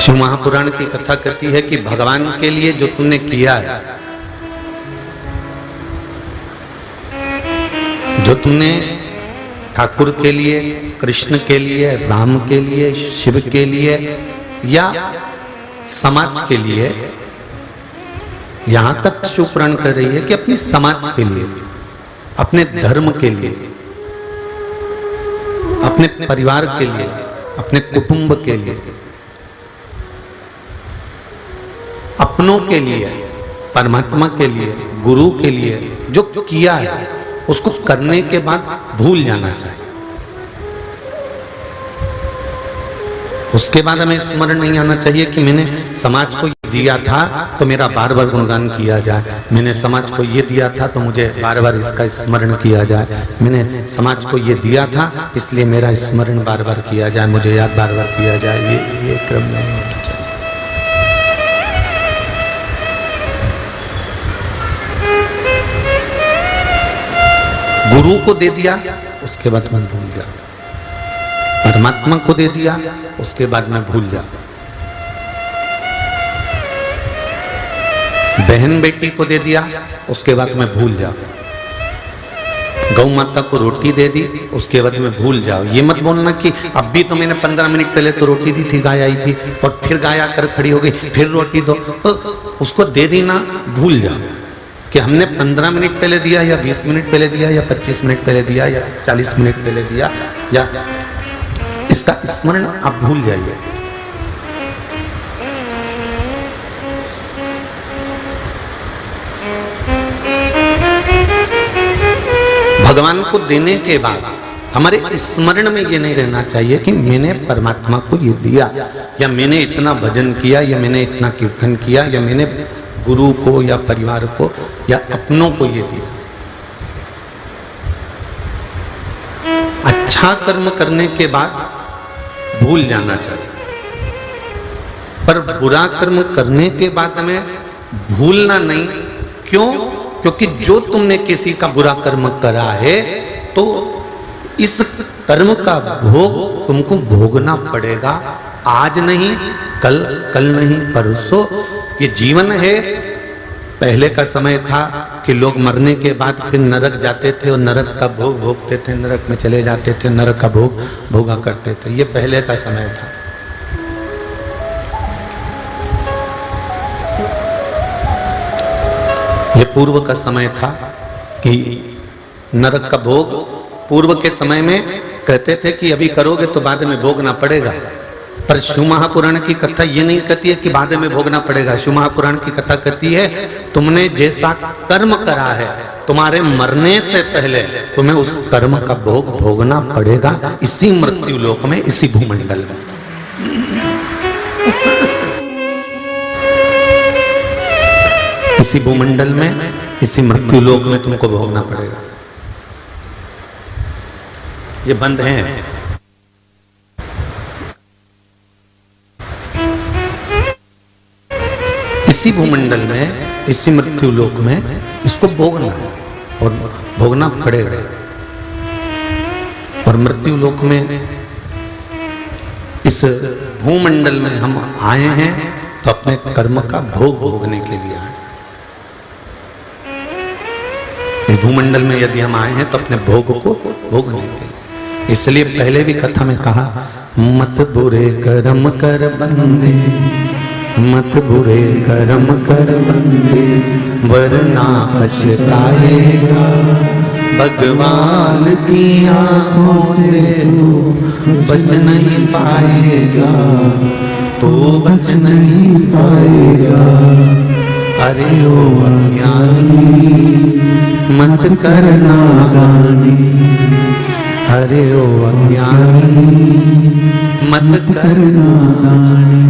शिव महापुराण की कथा कहती है कि भगवान के लिए जो तुमने किया है, जो तुमने ठाकुर के लिए, कृष्ण के लिए, राम के लिए, शिव के लिए या समाज के लिए, यहां तक शिवपुराण कह रही है कि अपनी समाज के लिए, अपने धर्म के लिए, अपने परिवार के लिए, अपने कुटुंब के लिए, अपनों के लिए, परमात्मा के लिए, गुरु के लिए जो किया है उसको करने के बाद भूल जाना चाहिए। उसके बाद हमें स्मरण नहीं आना चाहिए कि मैंने समाज को ये दिया था तो मेरा बार बार गुणगान किया जाए, मैंने समाज को ये दिया था तो मुझे बार बार इसका स्मरण किया जाए, मैंने समाज को ये दिया था इसलिए मेरा स्मरण बार बार किया जाए, मुझे याद बार बार किया जाए, ये क्रम नहीं होना चाहिए। गुरु को दे दिया उसके बाद मैं भूल जा, परमात्मा को दे दिया उसके बाद मैं भूल जा, बहन बेटी को दे दिया उसके बाद मैं भूल जा, गौ माता को रोटी दे दी उसके बाद में भूल जाओ। ये मत बोलना कि अब भी तो मैंने 15 मिनट पहले तो रोटी दी थी, गाय आई थी और फिर गाय आकर खड़ी हो गई, फिर रोटी दो, तो उसको दे दी ना, भूल जाओ कि हमने 15 मिनट पहले दिया या 20 मिनट पहले दिया या 25 मिनट पहले दिया या 40 मिनट पहले दिया, या इसका स्मरण आप भूल जाइए। भगवान को देने के बाद हमारे स्मरण में ये नहीं रहना चाहिए कि मैंने परमात्मा को ये दिया, या मैंने इतना भजन किया, या मैंने इतना कीर्तन किया, या मैंने गुरु को या परिवार को या अपनों को ये दिया। अच्छा कर्म करने के बाद भूल जाना चाहिए, पर बुरा कर्म करने के बाद में भूलना नहीं। क्यों? क्योंकि जो तुमने किसी का बुरा कर्म करा है तो इस कर्म का भोग तुमको भोगना पड़ेगा, आज नहीं, कल नहीं, परसों। ये जीवन है। पहले का समय था कि लोग मरने के बाद फिर नरक जाते थे और नरक का भोग भोगते थे, नरक में चले जाते थे, नरक का भोग भोगा करते थे। ये पहले का समय था। ये पूर्व का समय था कि नरक का भोग पूर्व के समय में कहते थे कि अभी करोगे तो बाद में भोगना पड़ेगा। पर शिव महापुराण की कथा ये नहीं कहती है कि बाद में भोगना पड़ेगा। शिव महापुराण की कथा कहती है तुमने जैसा कर्म करा है तुम्हारे मरने से पहले तुम्हें उस कर्म का भोग भोगना पड़ेगा, इसी मृत्यु लोक में, इसी भूमंडल में। इसी भूमंडल में, इसी मृत्यु लोक में तुमको भोगना पड़ेगा। ये बंद है। इसी भूमंडल में, इसी मृत्यु लोक में इसको भोगना है और भोगना पड़ेगा। और मृत्यु लोक में, इस भूमंडल में हम आए हैं तो अपने कर्म का भोग भोगने के लिए आए। इस भूमंडल में यदि हम आए हैं तो अपने भोग को भोगने के लिए। इसलिए पहले भी कथा में कहा, मत बुरे कर्म कर बंदे, मत बुरे कर्म कर बंदे, वरना पछताएगा। भगवान की आंखों से तू बच नहीं पाएगा, तो बच नहीं पाएगा। अरे ओ अज्ञानी मत करना गानी, अरे ओ अज्ञानी मत करना गानी।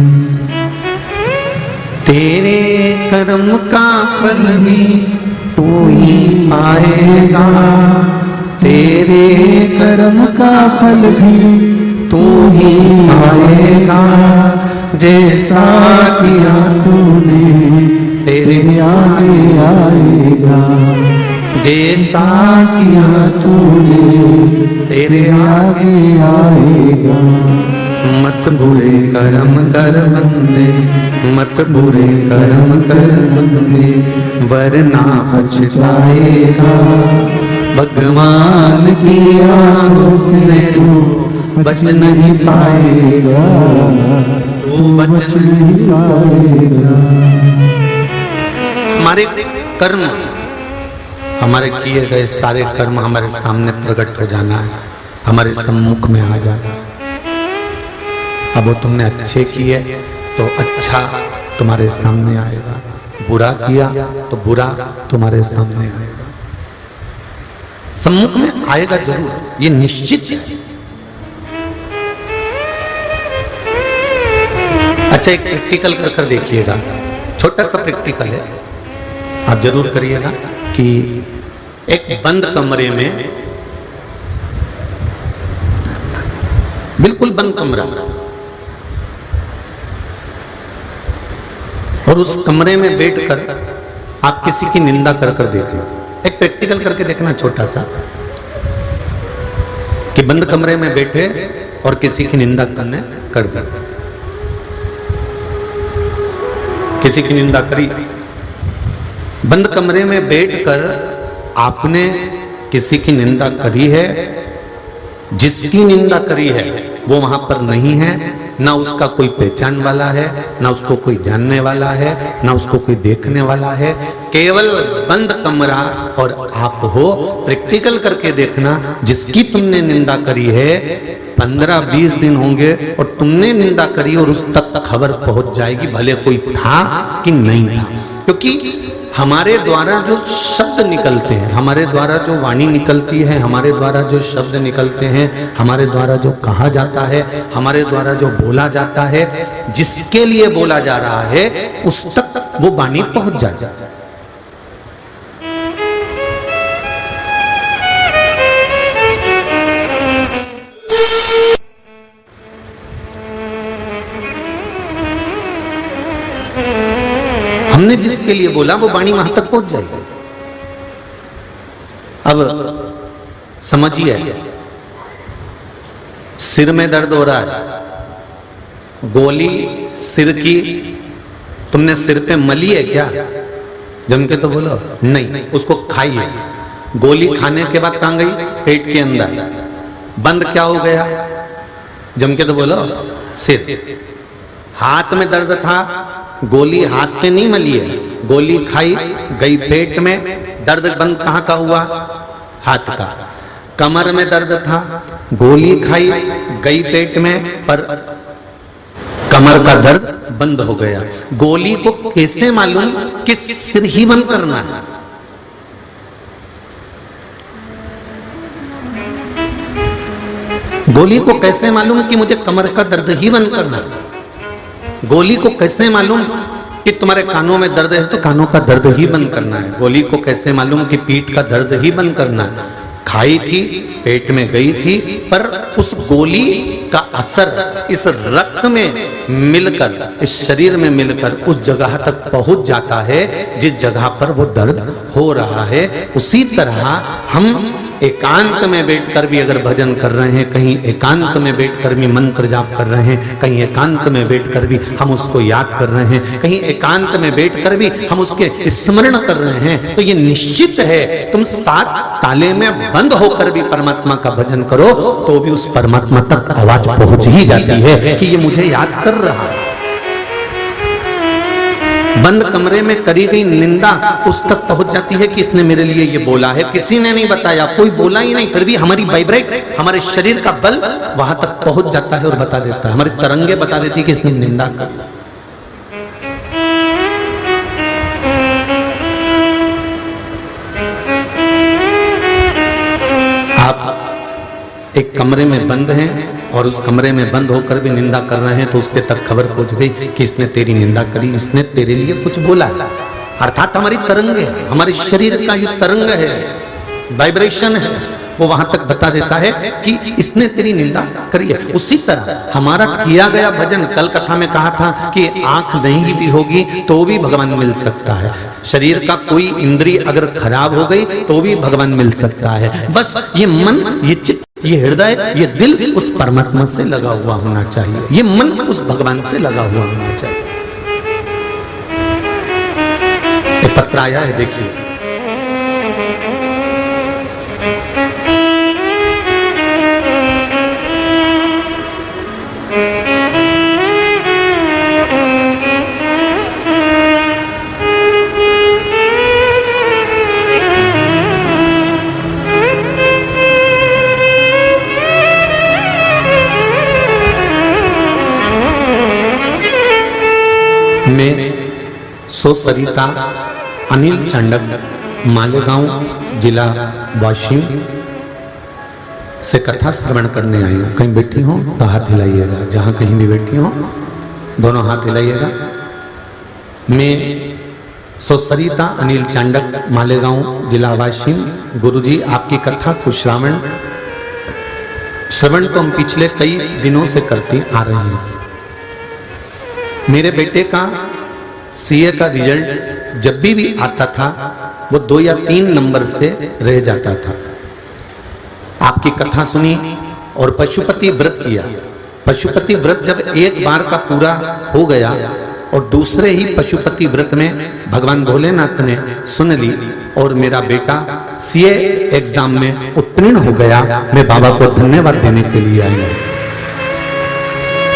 तेरे कर्म का फल भी तू ही पाएगा, तेरे कर्म का फल भी तू ही पाएगा। जैसा किया तूने तेरे आगे आएगा, जैसा किया तूने तेरे आगे आएगा। मत बुरे कर्म कर बंदे, मत बुरे कर्म कर बंदे, वरना पछताएगा भगवान की आग से तू बच नहीं पाएगा, तू बच नहीं पाएगा। हमारे कर्म, हमारे किए गए सारे कर्म हमारे सामने प्रकट हो जाना है, हमारे सम्मुख में आ जाना है। अब वो तुमने अच्छे किए तो अच्छा तुम्हारे सामने आएगा, बुरा किया तो बुरा तुम्हारे सामने आएगा, सम्मुख में आएगा जरूर, ये निश्चित है। अच्छा, एक प्रैक्टिकल कर देखिएगा, छोटा सा प्रैक्टिकल है, आप जरूर करिएगा कि एक बंद कमरे में, बिल्कुल बंद कमरा, और उस कमरे में बैठकर आप किसी की निंदा कर कर देखना। एक प्रैक्टिकल करके देखना छोटा सा, कि बंद कमरे में बैठे और किसी की निंदा करने कर कर, किसी की निंदा करी, बंद कमरे में बैठकर आपने किसी की निंदा करी है, जिसकी निंदा करी है वो वहां पर नहीं है, ना उसका कोई पहचान वाला है, ना उसको कोई जानने वाला है, ना उसको कोई देखने वाला है, केवल बंद कमरा और आप हो। प्रैक्टिकल करके देखना, जिसकी तुमने निंदा करी है 15-20 दिन होंगे और तुमने निंदा करी और उस तक खबर पहुंच जाएगी, भले कोई था कि नहीं था, क्योंकि हमारे द्वारा जो शब्द निकलते हैं, हमारे द्वारा जो वाणी निकलती है, हमारे द्वारा जो शब्द निकलते हैं, हमारे द्वारा जो कहा जाता है, हमारे द्वारा जो बोला जाता है, जिसके लिए बोला जा रहा है उस तक वो वाणी पहुंच जाती है। हमने जिसके लिए बोला वो वाणी वहां तक पहुंच जाएगी। अब समझिए, सिर में दर्द हो रहा है, गोली सिर की तुमने सिर पे मली है क्या? जम के तो बोलो नहीं, उसको खाइए। गोली खाने के बाद कहां गई? पेट के अंदर। बंद क्या हो गया? जम के तो बोलो सिर। हाथ में दर्द था, गोली हाथ पे नहीं मली है, गोली खाई गई पेट में, दर्द बंद कहां का हुआ? हाथ का। कमर में दर्द था, गोली खाई गई पेट में, पर कमर का दर्द बंद हो गया। गोली को कैसे मालूम कि सिर ही बंद करना है? गोली को कैसे मालूम कि मुझे कमर का दर्द ही बंद करना है? गोली को कैसे मालूम कि तुम्हारे कानों में दर्द है तो कानों का दर्द ही बंद करना है? गोली को कैसे मालूम कि पीठ का दर्द ही बंद करना है? खाई थी, पेट में गई थी, पर उस गोली का असर इस रक्त में मिलकर, इस शरीर में मिलकर उस जगह तक पहुंच जाता है जिस जगह पर वो दर्द हो रहा है। उसी तरह हम एकांत में बैठकर भी अगर भजन कर रहे हैं, कहीं एकांत में बैठकर भी मंत्र जाप कर रहे हैं, कहीं एकांत में बैठकर भी हम उसको याद कर रहे हैं, कहीं एकांत में बैठकर भी हम उसके स्मरण कर रहे हैं, तो ये निश्चित है तुम 7 ताले में बंद होकर भी परमात्मा का भजन करो तो भी उस परमात्मा तक आवाज पहुंच ही जाती है कि ये मुझे याद कर रहा है। बंद कमरे में करी गई निंदा उस तक पहुंच जाती है कि इसने मेरे लिए ये बोला है, किसी ने नहीं बताया, कोई बोला ही नहीं, फिर भी हमारी वाइब्रेट, हमारे शरीर का बल वहां तक पहुंच जाता है और बता देता है, हमारी तरंगे बता देती है कि इसने निंदा कर। आप एक कमरे में बंद हैं और उस कमरे में बंद होकर भी निंदा कर रहे हैं तो उसके तक खबर पहुंच गई कि इसने तेरी निंदा करी, इसने तेरे लिए कुछ बोला है। अर्थात हमारी तरंग है, हमारे शरीर का ये तरंग है, वाइब्रेशन है, वो वहां तक बता देता है कि इसने तेरी निंदा करी है। उसी तरह हमारा किया गया भजन, कल कथा में कहा था कि आंख नहीं भी होगी तो भी भगवान मिल सकता है, शरीर का कोई इंद्रिय अगर खराब हो गई तो भी भगवान मिल सकता है। बस ये मन, ये चित्त ये हृदय, ये दिल उस परमात्मा से लगा हुआ होना चाहिए, ये मन उस भगवान से लगा हुआ होना चाहिए। ये पत्र आया है, देखिए। मैं सोसरिता अनिल चांडक मालेगांव जिला वाशिम से कथा श्रवण करने आई हूँ। कहीं बैठी हो तो हाथ हिलाइएगा, जहाँ कहीं भी बैठी हो दोनों हाथ हिलाइएगा। मैं सोसरिता अनिल चांडक मालेगांव जिला वाशिम। गुरुजी आपकी कथा को श्रवण तो हम पिछले कई दिनों से करते आ रहे हैं। मेरे बेटे का सीए का रिजल्ट जब भी आता था वो 2 या 3 नंबर से रह जाता था। आपकी कथा सुनी और पशुपति व्रत किया। पशुपति व्रत जब एक बार का पूरा हो गया और दूसरे ही पशुपति व्रत में भगवान भोलेनाथ ने सुन ली और मेरा बेटा सीए एग्जाम में उत्तीर्ण हो गया। मैं बाबा को धन्यवाद देने के लिए आई हूं।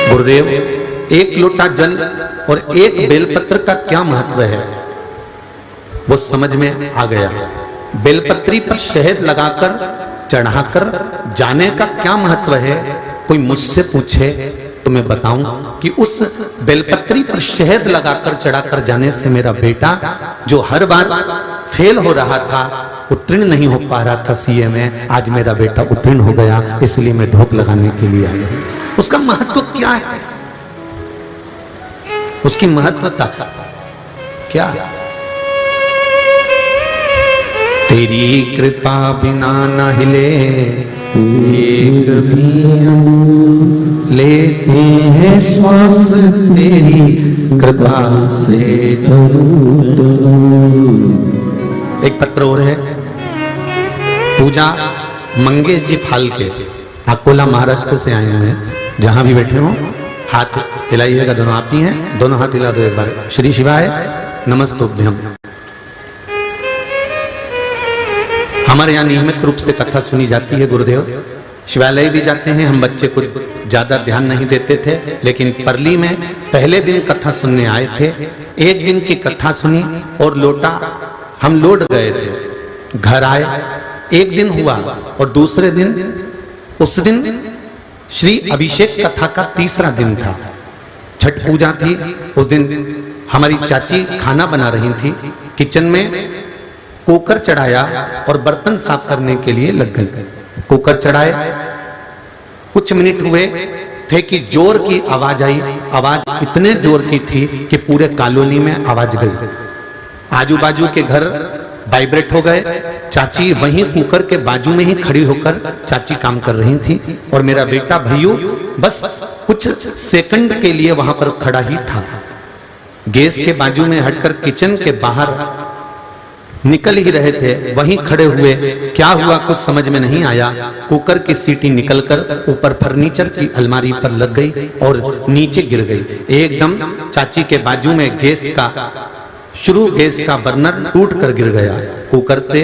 गुरुदेव, एक लोटा जल और एक बेलपत्र का क्या महत्व है वो समझ में आ गया। बेलपत्री पर शहद लगाकर चढ़ाकर जाने का क्या महत्व है, कोई मुझसे पूछे तो मैं बताऊं कि उस बेलपत्री पर शहद लगाकर चढ़ाकर जाने से मेरा बेटा जो हर बार फेल हो रहा था, उत्तीर्ण नहीं हो पा रहा था सीए में, आज मेरा बेटा उत्तीर्ण हो गया। इसलिए मैं धोख लगाने के लिए आई हूं। उसका महत्व क्या है, उसकी महत्वता क्या है? तेरी कृपा बिना न हिले एक भी लेते हैं श्वास, तेरी कृपा से। एक पत्र और है, पूजा मंगेश जी फालके, अकोला महाराष्ट्र से आए हुए हैं। जहां भी बैठे हो हाथ हिलाइएगा, दोनों आप ही हैं, दोनों हाथ हिला दो एक बार। श्री शिवाय नमस्तुभ्यम। हमारे यहाँ नियमित रूप से कथा सुनी जाती है गुरुदेव। शिवालय भी जाते हैं, हम बच्चे को ज्यादा ध्यान नहीं देते थे, लेकिन परली में पहले दिन कथा सुनने आए थे। एक दिन की कथा सुनी और लोटा हम लौट गए थे, घर आए। एक दिन हुआ और दूसरे दिन, उस दिन श्री अभिषेक कथा का तीसरा दिन था, छठ पूजा थी। उस दिन हमारी चाची खाना बना रही थी, किचन में कुकर चढ़ाया और बर्तन साफ करने के लिए लग गई। कुकर चढ़ाए, कुछ मिनट हुए थे कि जोर की आवाज आई। आवाज इतने जोर की थी कि पूरे कॉलोनी में आवाज गई। आजू बाजू के घर वाइब्रेट हो गए। चाची वहीं कुकर के बाजू में ही खड़ी होकर चाची काम कर रही थी और मेरा बेटा भैयू बस कुछ सेकंड के लिए वहां पर खड़ा ही था। गैस के बाजू में हटकर किचन के बाहर निकल ही रहे थे, वहीं खड़े हुए। क्या हुआ कुछ समझ में नहीं आया। कुकर की सीटी निकलकर ऊपर फर्नीचर की अलमारी पर लग गई और नीचे गिर गई। एकदम चाची के बाजू में गैस का बर्नर टूट कर गिर गया। कुकर से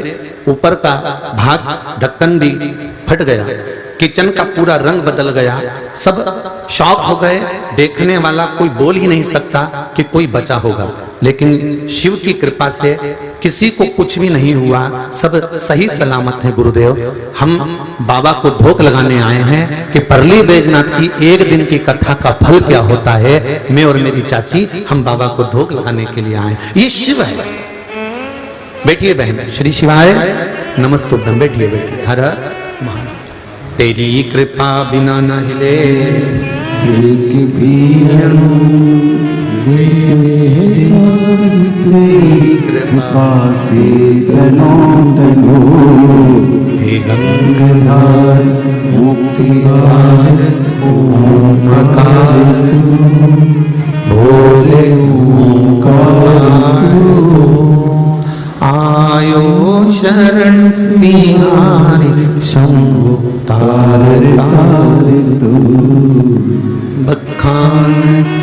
ऊपर का भाग ढक्कन भी फट गया। किचन का पूरा रंग बदल गया। सब शॉक हो गए। देखने वाला कोई बोल ही नहीं सकता कि कोई बचा होगा, लेकिन शिव की कृपा से किसी को कुछ भी नहीं हुआ, सब सही सलामत है। गुरुदेव, हम बाबा को धोख लगाने आए हैं कि परली बैजनाथ की एक दिन की कथा का फल क्या होता है। मैं और मेरी चाची हम बाबा को धोख लगाने के लिए आए। ये शिव है। बैठिए बहन, श्री शिवाय नमस्तुभ्यम। बैठिए बैठिए। हर हर महादेव। तेरी कृपा बिना न हिले एक भी कृपा से तनो तनो हे गंगाधर मुक्तिदार ओंकार भोले ओंकार आयो शरण तिहारी शंभु तार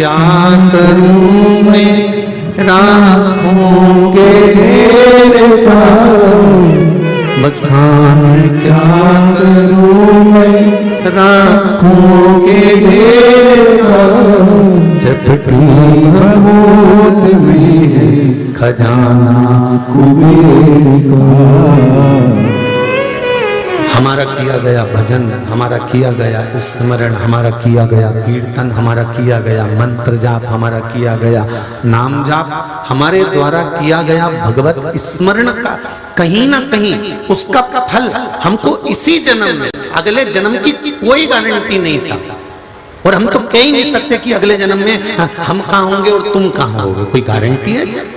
क्या करूं मैं, राखों के ढेर बखान क्या करूं मैं, राखों के ढेर चपटी भगोद में खजाना कुबेर का। हमारा किया गया भजन, हमारा किया गया स्मरण, हमारा किया गया कीर्तन, हमारा किया गया मंत्र जाप, हमारा किया गया नाम जाप, हमारे द्वारा किया गया भगवत स्मरण का कहीं ना कहीं उसका फल हमको इसी जन्म में, अगले जन्म की कोई गारंटी नहीं साहब। और हम तो कह ही नहीं सकते कि अगले जन्म में हम कहाँ होंगे और तुम कहाँ होगे, कोई गारंटी है?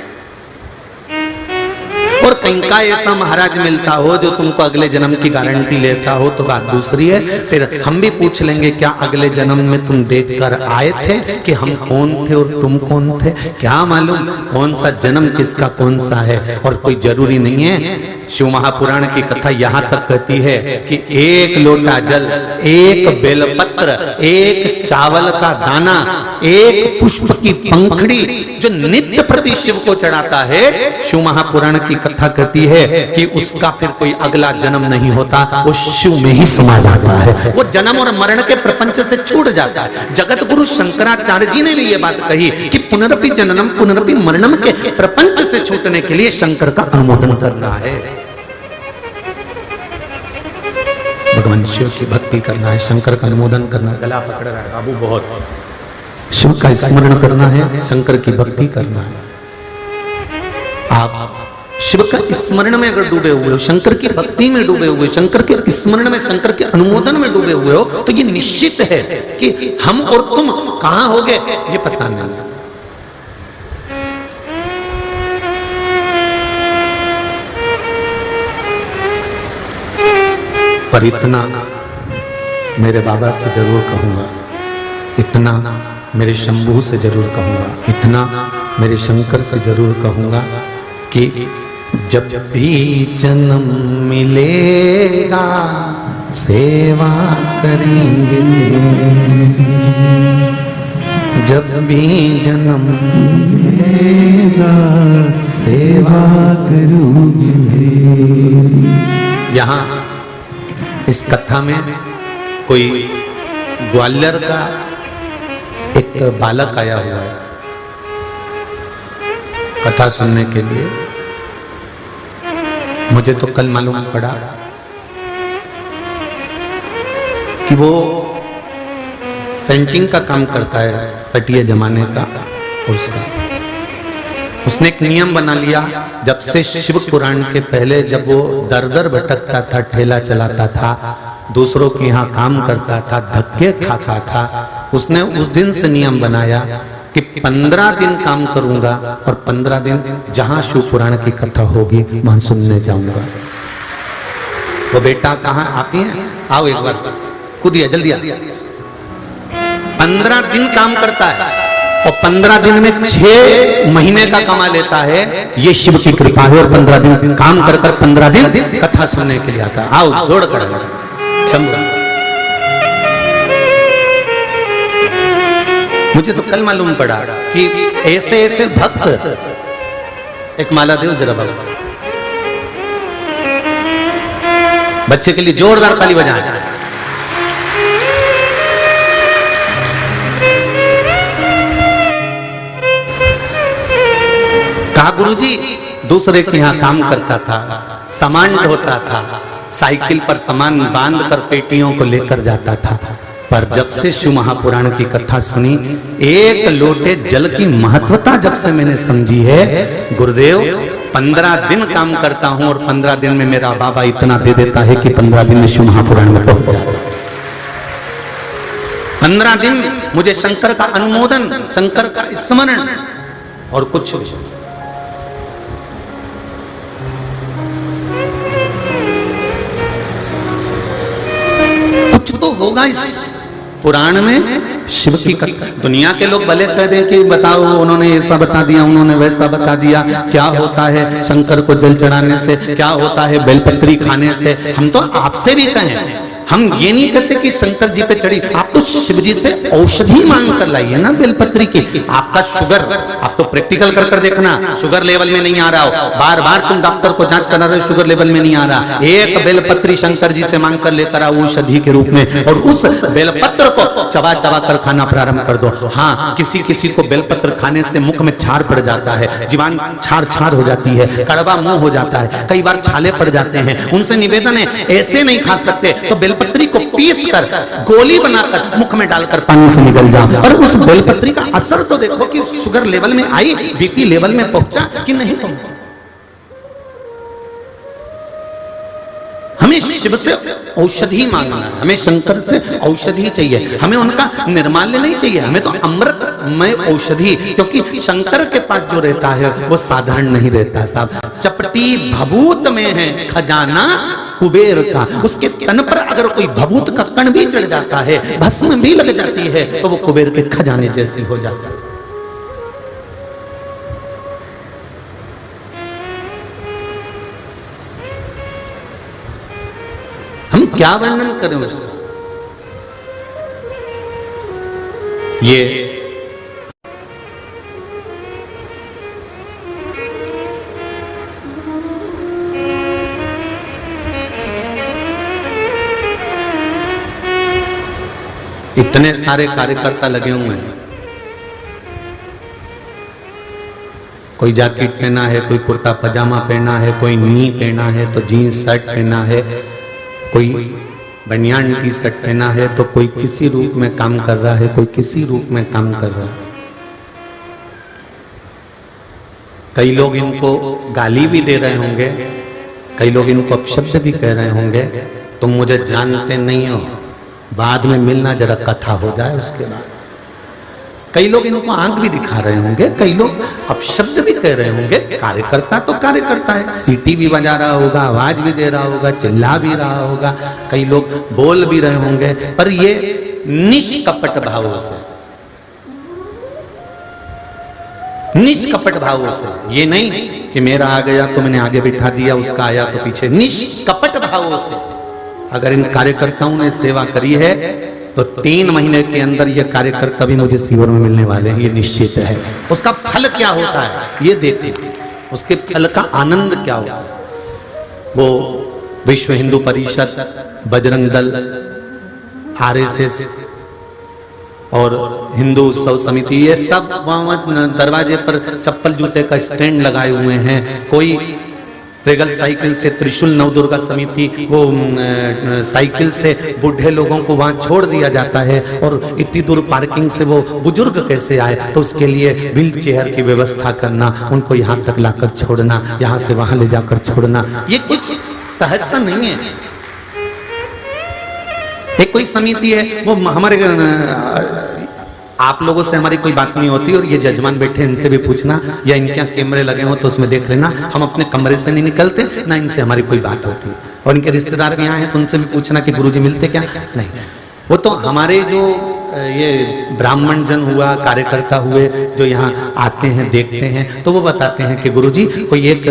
और कहीं का ऐसा महाराज मिलता हो जो तुमको अगले जन्म की गारंटी लेता हो तो बात दूसरी है। फिर हम भी पूछ लेंगे क्या अगले जन्म में तुम देखकर आए थे कि हम कौन थे और तुम कौन थे? क्या मालूम कौन सा जन्म किसका कौन सा है, और कोई जरूरी नहीं है। शिव महापुराण की कथा यहाँ तक कहती है कि एक लोटा जल, एक बेलपत्र, एक चावल का दाना, एक पुष्प की पंखड़ी जो नित्य प्रति शिव को चढ़ाता है, शिव महापुराण की कथा कहती है कि उसका फिर कोई अगला जन्म नहीं होता, वो शिव में ही समा जाता है, वो जन्म और मरण के प्रपंच से छूट जाता है। जगत गुरु शंकराचार्य जी ने भी ये बात कही कि पुनरपि जननम पुनरपि मरणम के प्रपंच से छूटने के लिए शंकर का अनुमोदन करना है, भगवान शिव की भक्ति करना है, शंकर का अनुमोदन करना है। गला पकड़ रहा है बाबू बहुत। शिव का स्मरण करना है, शंकर की भक्ति करना है। आप शिव का स्मरण में अगर डूबे हुए हो, शंकर की भक्ति में डूबे हुए, शंकर के स्मरण में, शंकर के अनुमोदन में डूबे हुए हो, तो ये निश्चित है कि हम और तुम कहां होगे ये पता नहीं। पर इतना मेरे बाबा से जरूर कहूंगा, इतना मेरे शंभू से जरूर कहूंगा, इतना मेरे शंकर से जरूर कहूंगा कि जब भी जन्म मिलेगा सेवा करेंगे, जब भी जन्म मिलेगा सेवा करूंगी। यहाँ इस कथा में कोई ग्वालियर का एक बालक आया हुआ है कथा सुनने के लिए। मुझे तो कल मालूम पड़ा कि वो सेंटिंग का काम करता है, पटिया जमाने का। उसने एक नियम बना लिया, जब से शिव पुराण के पहले जब वो दर दर भटकता था, ठेला चलाता था, दूसरों के यहाँ काम करता था, धक्के खाता था, उसने उस दिन से नियम बनाया कि 15 दिन काम करूंगा और 15 दिन जहां शिव पुराण की कथा होगी वहां सुनने जाऊंगा। वो बेटा कहाँ आती है, आओ एक बार कूदिए जल्दी आ। 15 दिन काम करता है और 15 दिन में 6 महीने का कमा लेता है। ये शिव की कृपा है। और 15 दिन काम कर 15 दिन कथा सुनने के लिए आता है। आओ दौड़ कर शंभू। मुझे तो कल मालूम पड़ा कि ऐसे ऐसे भक्त, एक माला दो जरा बाबा, बच्चे के लिए जोरदार ताली बजाएं। कहा गुरुजी दूसरे के यहाँ काम करता था, सामान ढोता था, साइकिल पर सामान बांध कर पेटियों को लेकर जाता था, पर जब से शिव महापुराण की कथा सुनी, एक लोटे जल की महत्वता जब से मैंने समझी है, गुरुदेव 15 दिन काम करता हूं और 15 दिन में मेरा बाबा इतना दे देता है कि 15 दिन में शिव महापुराण में पहुंच जाता। 15 दिन मुझे शंकर का अनुमोदन, शंकर का स्मरण और कुछ तो होगा इस पुराण में शिव की कथा। दुनिया के लोग भले कह दें कि बताओ उन्होंने ऐसा बता दिया, उन्होंने वैसा बता दिया, क्या होता है शंकर को जल चढ़ाने से, क्या होता है बेलपत्री खाने से। हम तो आपसे भी कहें हम ये नहीं कहते कि शंकर जी पे चढ़ी, आप तो शिव जी से औषधि मांग कर लाइए ना बेलपत्री की। आपका शुगर, आप तो प्रैक्टिकल कर देखना, शुगर लेवल में नहीं आ रहा हो, बार बार तुम डॉक्टर को जांच करा रहे हो, शुगर लेवल में नहीं आ रहा, एक बेलपत्री शंकर जी से मांग कर लेकर आओ औषधि के रूप में, और उस बेलपत्र को चबा चबा कर खाना प्रारंभ कर दो। हाँ, किसी किसी को बेलपत्र खाने से मुख में छार पड़ जाता है, जीवान छार छार हो जाती है, कड़वा मुंह हो जाता है, कई बार छाले पड़ जाते हैं, उनसे निवेदन है ऐसे नहीं खा सकते तो बेलपत्री को पीस कर गोली बनाकर मुख में डालकर पानी से निकल जाओ, और उस बेलपत्री का असर तो देखो कि शुगर लेवल में आई, बीपी लेवल में पहुंचा कि नहीं पहुंचा। हमें शिव से औषधि मांगना है, हमें शंकर से औषधि चाहिए, हमें उनका निर्माल्य नहीं चाहिए, हमें तो अमृतमय औषधि, क्योंकि शंकर के पास जो रहता है वो साधारण नहीं रहता साहब। चपटी भभूत में है खजाना कुबेर का, उसके तन पर अगर कोई भभूत का कण भी चढ़ जाता है, भस्म भी लग जाती है, तो वो कुबेर के खजाने जैसी हो जाता है। हम क्या वर्णन करें उसका। ये इतने सारे कार्यकर्ता लगे हुए हैं, कोई जैकेट पहना है, कोई कुर्ता पजामा पहना है, कोई नी पहना है तो जीन्स शर्ट पहना है, कोई बनियान टी शर्ट पहना है, तो कोई किसी रूप में काम कर रहा है, कोई किसी रूप में काम कर रहा है। कई लोग इनको गाली भी दे रहे होंगे, कई लोग इनको अपशब्द भी कह रहे होंगे, तुम मुझे जानते नहीं हो, बाद में मिलना, जरा कथा हो जाए उसके बाद। कई लोग इनको आंख भी दिखा रहे होंगे, कई लोग अपशब्द भी कह रहे होंगे। कार्यकर्ता तो कार्यकर्ता है, सीटी भी बजा रहा होगा, आवाज भी दे रहा होगा, चिल्ला भी रहा होगा, कई लोग बोल भी रहे होंगे, पर ये निष्कपट भावों से, निष्कपट भावों से, ये नहीं कि मेरा आ गया तो मैंने आगे बिठा दिया, उसका आया तो पीछे, निष्कपट भावों से अगर इन कार्यकर्ताओं ने सेवा करी है तो 3 महीने के अंदर ये कार्यकर्ता भी मुझे शिविर में मिलने वाले हैं, ये निश्चित है। उसका फल क्या होता है ये देखिए, उसके फल का आनंद क्या होता है। वो विश्व हिंदू परिषद, बजरंग दल, आरएसएस और हिंदू उत्सव समिति, ये सब वहां दरवाजे पर चप्पल जूते का स्टैंड लगाए हुए हैं। कोई रेगल साइकिल से, त्रिशूल नवदुर्गा समिति, वो साइकिल से बूढ़े लोगों को वहां छोड़ दिया जाता है, और इतनी दूर पार्किंग से वो बुजुर्ग कैसे आए, तो उसके लिए व्हील चेयर की व्यवस्था करना, उनको यहाँ तक लाकर छोड़ना, यहाँ से वहां ले जाकर छोड़ना, ये कुछ सहजता नहीं है। एक कोई समिति है, वो हमारे आप लोगों से हमारी कोई बात नहीं होती, और ये जजमान बैठे इनसे भी पूछना, या इनके यहाँ कैमरे लगे हो तो उसमें देख लेना, हम अपने कमरे से नहीं निकलते, ना इनसे हमारी कोई बात होती। और इनके रिश्तेदार भी यहाँ हैं तो उनसे भी पूछना कि गुरुजी मिलते क्या, नहीं। वो तो हमारे जो ये ब्राह्मण जन हुआ, कार्यकर्ता हुए, जो यहाँ आते हैं देखते हैं, तो वो बताते हैं कि गुरुजी कोई एक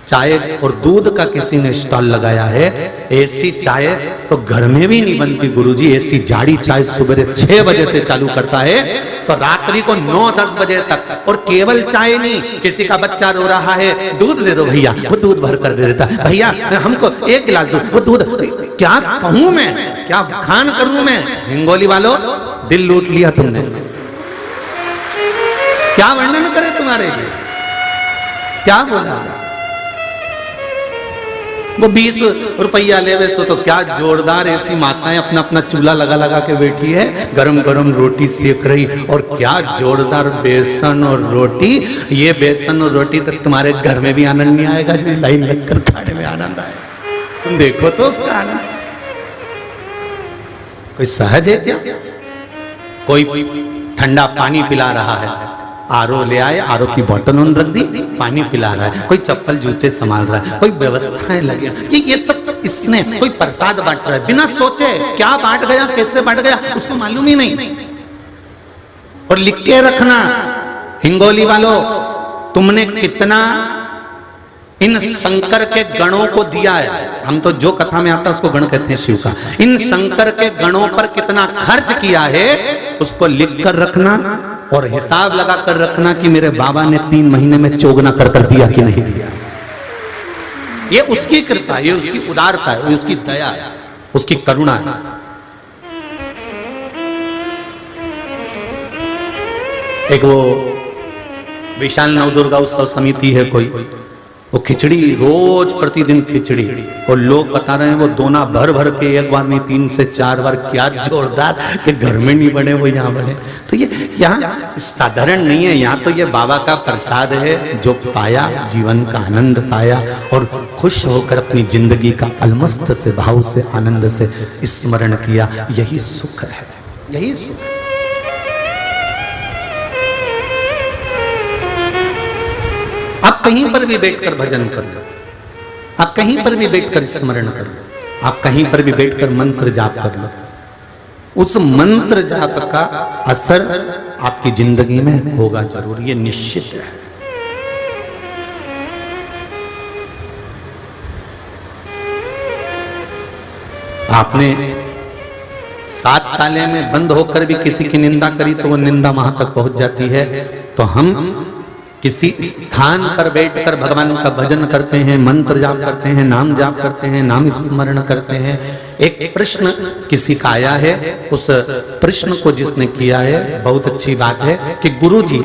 चाय और दूध का किसी ने स्टॉल लगाया है, ऐसी चाय तो घर में भी नहीं बनती गुरुजी, ऐसी जाड़ी चाय सुबह 6 बजे से चालू करता है तो रात्रि को 9-10 बजे तक, और केवल चाय नहीं, किसी का बच्चा रो रहा है, दूध दे दो भैया, वो दूध भर कर दे देता, भैया हमको 1 गिलास दूध, वो दूध, क्या कहूं मैं, क्या खान करूं मैं। हिंगोली वालों, दिल लूट लिया तुमने, क्या वर्णन करे तुम्हारे लिए, क्या बोला। वो 20 रुपया ले वैसे तो क्या जोरदार ऐसी माताएं अपना अपना चूल्हा लगा लगा के बैठी है, गरम गरम रोटी सेक रही, और क्या जोरदार बेसन और रोटी। ये बेसन और रोटी तक तुम्हारे घर में भी आनंद नहीं आएगा जो लाइन लगकर खाने में आनंद आएगा। तुम देखो तो उसका आनंद, कोई सहज है क्या। कोई ठंडा पानी पिला रहा है, आरओ ले आए, आरओ की बोतल उन रख दी, पानी पिला रहा है, कोई चप्पल जूते संभाल रहा है, कोई व्यवस्थाएं लगे, ये सब इसने, कोई प्रसाद बांट रहा है बिना सोचे, क्या बांट गया, कैसे बांट गया, उसको मालूम ही नहीं। और लिख के रखना, हिंगोली वालों, तुमने कितना इन शंकर के गणों को दिया है। हम तो जो कथा में आता है उसको गण कहते हैं शिव का। इन शंकर के गणों पर कितना खर्च किया है उसको लिख कर रखना और हिसाब लगा कर रखना कि मेरे बाबा ने 3 महीने में चोगना कर दिया कि नहीं दिया। ये उसकी कृपा, ये उसकी उदारता है, ये उसकी दया है, उसकी करुणा है। एक वो विशाल नवदुर्गा उत्सव समिति है कोई, वो खिचड़ी रोज प्रतिदिन खिचड़ी, और लोग बता रहे हैं वो दोना भर भर के एक बार नहीं 3 से 4 बार, क्या जोरदार कि घर में नहीं बने वो यहाँ बने। तो ये यहाँ साधारण नहीं है, यहाँ तो ये बाबा का प्रसाद है जो पाया, जीवन का आनंद पाया और खुश होकर अपनी जिंदगी का अलमस्त से भाव से आनंद से स्मरण किया। यही सुख है, यही सुख है। आप कहीं पर भी बैठकर भजन कर लो, आप कहीं पर भी बैठकर स्मरण कर लो, आप कहीं पर भी बैठकर मंत्र जाप कर लो, उस मंत्र जाप का असर आपकी जिंदगी में होगा जरूर, ये निश्चित है। आपने 7 ताले में बंद होकर भी किसी की निंदा करी तो वो निंदा वहां तक पहुंच जाती है। तो हम किसी स्थान पर बैठकर भगवान का भजन करते हैं, मंत्र जाप करते हैं, नाम जाप करते हैं, नाम स्मरण करते हैं। एक प्रश्न किसी का आया है, उस प्रश्न को जिसने किया है बहुत अच्छी बात है कि गुरुजी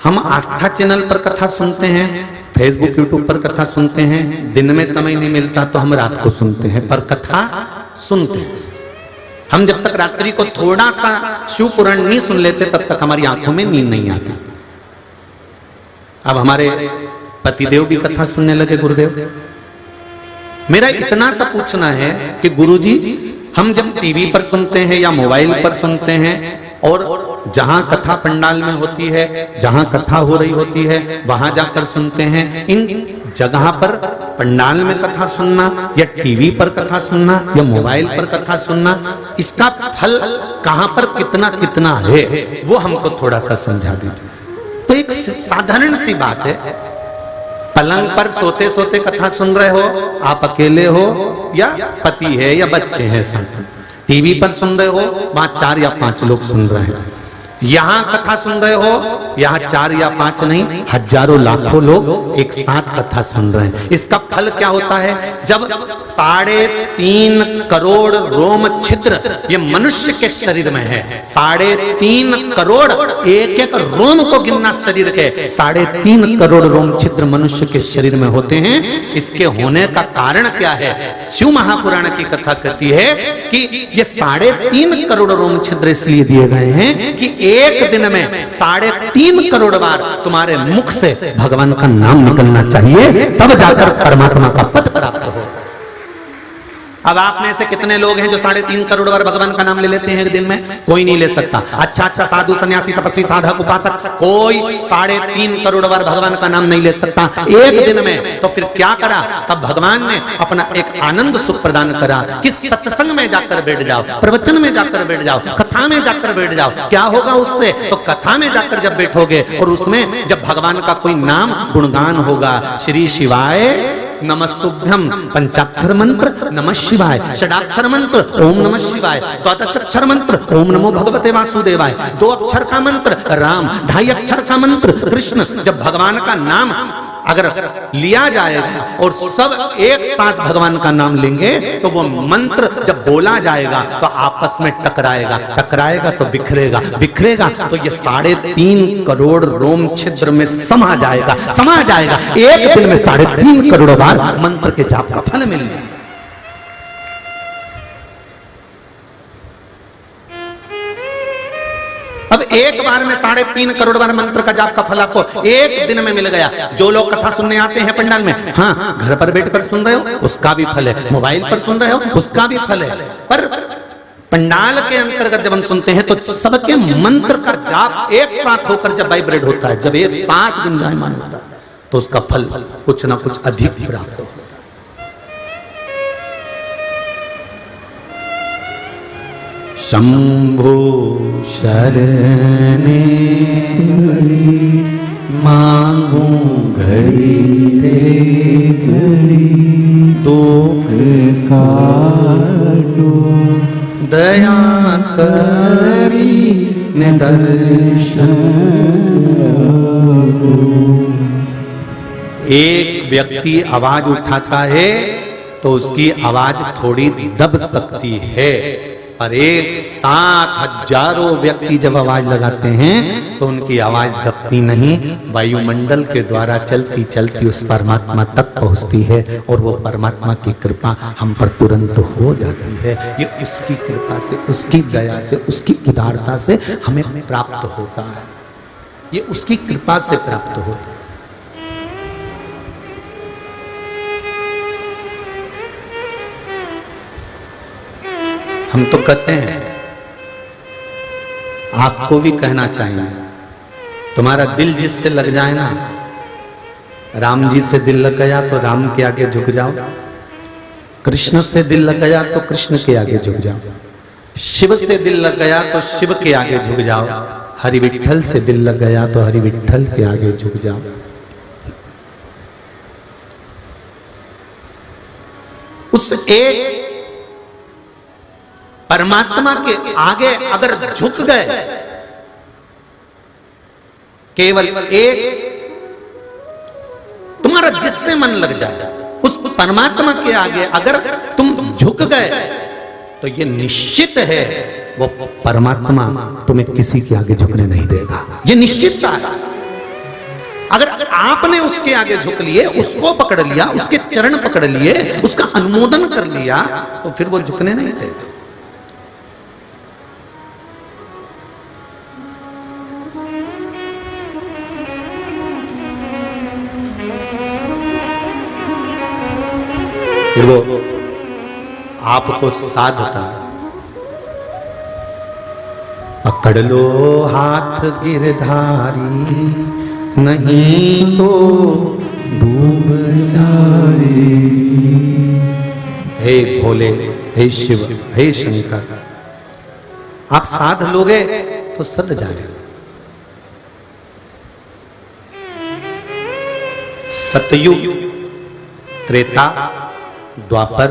हम आस्था चैनल पर कथा सुनते हैं, फेसबुक यूट्यूब पर कथा सुनते हैं, दिन में समय नहीं मिलता तो हम रात को सुनते हैं, पर कथा सुनते हैं। हम जब तक रात्रि को थोड़ा सा शिव पुराण नहीं सुन लेते तब तक हमारी आंखों में नींद नहीं आती। अब हमारे पतिदेव भी कथा सुनने लगे गुरुदेव। मेरा इतना सा पूछना है कि गुरुजी हम जब टीवी पर सुनते हैं या मोबाइल पर सुनते हैं और जहां कथा पंडाल में होती है, जहां कथा हो रही होती है वहां जाकर सुनते हैं, इन जगह पर पंडाल में कथा सुनना या टीवी पर कथा सुनना या मोबाइल पर कथा सुनना, इसका फल कहां पर कितना कितना है वो हमको थोड़ा सा समझा दीजिए। तो एक साधारण सी बात है, पलंग पर सोते सोते कथा सुन रहे हो, आप अकेले हो या पति है या बच्चे हैं साथ, टीवी पर सुन रहे हो वहां 4 या 5 लोग सुन रहे हैं, यहां कथा सुन रहे हो यहां 4 या 5 नहीं हजारों लाखों लोग एक साथ कथा सुन रहे हैं। इसका फल क्या होता है? जब 3.5 करोड़ रोम छिद्र ये मनुष्य के शरीर में है, 3.5 करोड़ एक एक रोम को गिनना शरीर के, 3.5 करोड़ रोम छिद्र मनुष्य के शरीर में होते हैं। इसके होने का कारण क्या है? शिव महापुराण की कथा कहती है कि ये 3.5 करोड़ रोम छिद्र इसलिए दिए गए हैं कि एक दिन में 3.5 करोड़ बार तुम्हारे मुख से भगवान का नाम निकलना चाहिए, तब जाकर परमात्मा का पद प्राप्त हो। अब आप में से कितने लोग हैं जो 3.5 करोड़ बार भगवान का नाम ले लेते हैं एक दिन में? कोई नहीं ले सकता। अच्छा साधु सन्यासी तपस्वी साधक उपासक कोई 3.5 करोड़ बार भगवान का नाम नहीं ले सकता एक दिन में। तो फिर क्या करा? तब भगवान ने अपना एक आनंद सुख प्रदान करा कि सत्संग में जाकर बैठ जाओ, प्रवचन में जाकर बैठ जाओ, कथा में जाकर बैठ जाओ। क्या होगा उससे? तो कथा में जाकर जब बैठोगे और उसमें जब भगवान का कोई नाम गुणगान होगा, श्री शिवाय नमस्तुभ्यम, पंचाक्षर मंत्र नमः शिवाय, षडाक्षर मंत्र ओम नमः शिवाय, द्वादशाक्षर मंत्र ओम नमो भगवते वासुदेवाय, 2 अक्षर का मंत्र राम, 2.5 अक्षर का मंत्र कृष्ण। जब भगवान का नाम अगर लिया जाएगा और सब एक साथ भगवान का नाम लेंगे तो वो मंत्र जब बोला जाएगा तो आपस में टकराएगा तो बिखरेगा तो ये 3.5 करोड़ रोम छिद्र में समा जाएगा। एक दिन में 3.5 करोड़ बार मंत्र के जाप का फल मिलेगा। अब एक बार में 3.5 करोड़ बार मंत्र का जाप का फल आपको एक दिन में मिल गया। जो लोग कथा सुनने आते हैं पंडाल में, हाँ घर पर बैठकर सुन रहे हो उसका भी फल है, मोबाइल पर सुन रहे हो उसका भी फल है, पर पंडाल के अंतर्गत जब हम सुनते हैं तो सबके मंत्र का जाप एक साथ होकर जब वाइब्रेट होता है, जब एक साथ गुंजायमान होता है तो उसका फल कुछ ना कुछ अधिक प्राप्त होता है। शंभो शरणे मांगू घड़ी दे, दया करी ने दर्शन। एक व्यक्ति आवाज उठाता है तो उसकी आवाज थोड़ी दब सकती है, पर एक साथ हजारों व्यक्ति जब आवाज लगाते हैं तो उनकी आवाज दबती नहीं, वायुमंडल के द्वारा चलती चलती उस परमात्मा तक पहुंचती है और वो परमात्मा की कृपा हम पर तुरंत हो जाती है। ये उसकी कृपा से, उसकी दया से, उसकी उदारता से हमें प्राप्त होता है, ये उसकी कृपा से प्राप्त होता है। हम तो कहते हैं, आपको भी कहना चाहिए, तुम्हारा दिल जिससे लग जाए ना, राम जी से दिल लग गया तो राम के आगे झुक जाओ, कृष्ण से दिल लग गया तो कृष्ण के आगे झुक जाओ, शिव से दिल लग गया तो शिव के आगे झुक जाओ, हरि विठ्ठल से दिल लग गया तो हरि विठ्ठल के आगे झुक जाओ। उस एक परमात्मा के आगे अगर झुक गए, केवल एक तुम्हारा जिससे मन लग जाए, उस परमात्मा के आगे अगर तुम झुक गए तो ये निश्चित है वो परमात्मा तुम्हें किसी के आगे झुकने नहीं देगा, ये निश्चितता है। अगर आपने उसके आगे झुक लिए, उसको पकड़ लिया, उसके चरण पकड़ लिए, उसका अनुमोदन कर लिया, तो फिर वो झुकने नहीं देगा। फिर वो आपको साधता, पकड़ लो हाथ गिरधारी, नहीं तो डूब जाए। हे भोले, हे शिव, हे शंकर, आप साध लोगे तो सद जाए। सतयुग, त्रेता, द्वापर,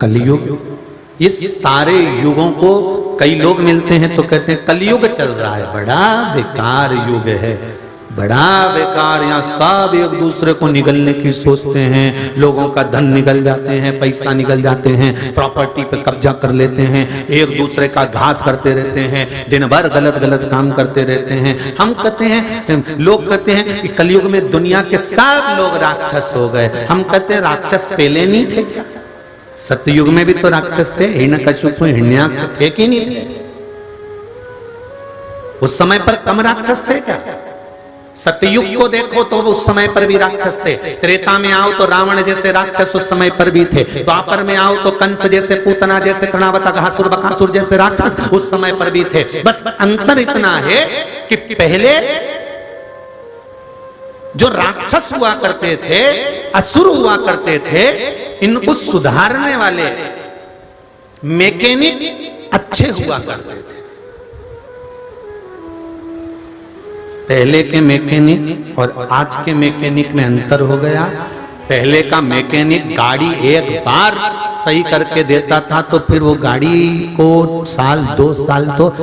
कलयुग, ये सारे युगों को कई लोग मिलते हैं तो कहते हैं कलयुग चल रहा है, बड़ा बेकार युग है, बड़ा बेकार, यहाँ सब एक दूसरे को निगलने की सोचते हैं, लोगों का धन निगल जाते हैं, पैसा निगल जाते हैं, प्रॉपर्टी पे कब्जा कर लेते हैं, एक दूसरे का घात करते रहते हैं, दिन भर गलत गलत काम करते रहते हैं। हम कहते हैं, लोग कहते हैं कि कलयुग में दुनिया के सब लोग राक्षस हो गए। हम कहते हैं राक्षस पहले नहीं थे क्या? सतयुग में भी तो राक्षस थे, हिरण्यकशिपु हिरण्याक्ष थे कि नहीं थे? उस समय पर कम राक्षस थे क्या? सतयुग को देखो तो उस समय पर भी राक्षस थे, त्रेता में आओ तो रावण जैसे राक्षस उस समय पर भी थे, द्वापर में आओ तो कंस जैसे, पूतना जैसे, तृणावता, घासुर, बकासुर जैसे राक्षस उस समय पर भी थे। बस अंतर इतना है कि पहले जो राक्षस हुआ करते थे, असुर हुआ करते थे, इनको सुधारने वाले मैकेनिक अच्छे हुआ करते थे। पहले के मैकेनिक और आज के मैकेनिक में अंतर हो गया। पहले का मैकेनिक गाड़ी एक बार सही करके देता था तो फिर वो गाड़ी को साल 2 साल तो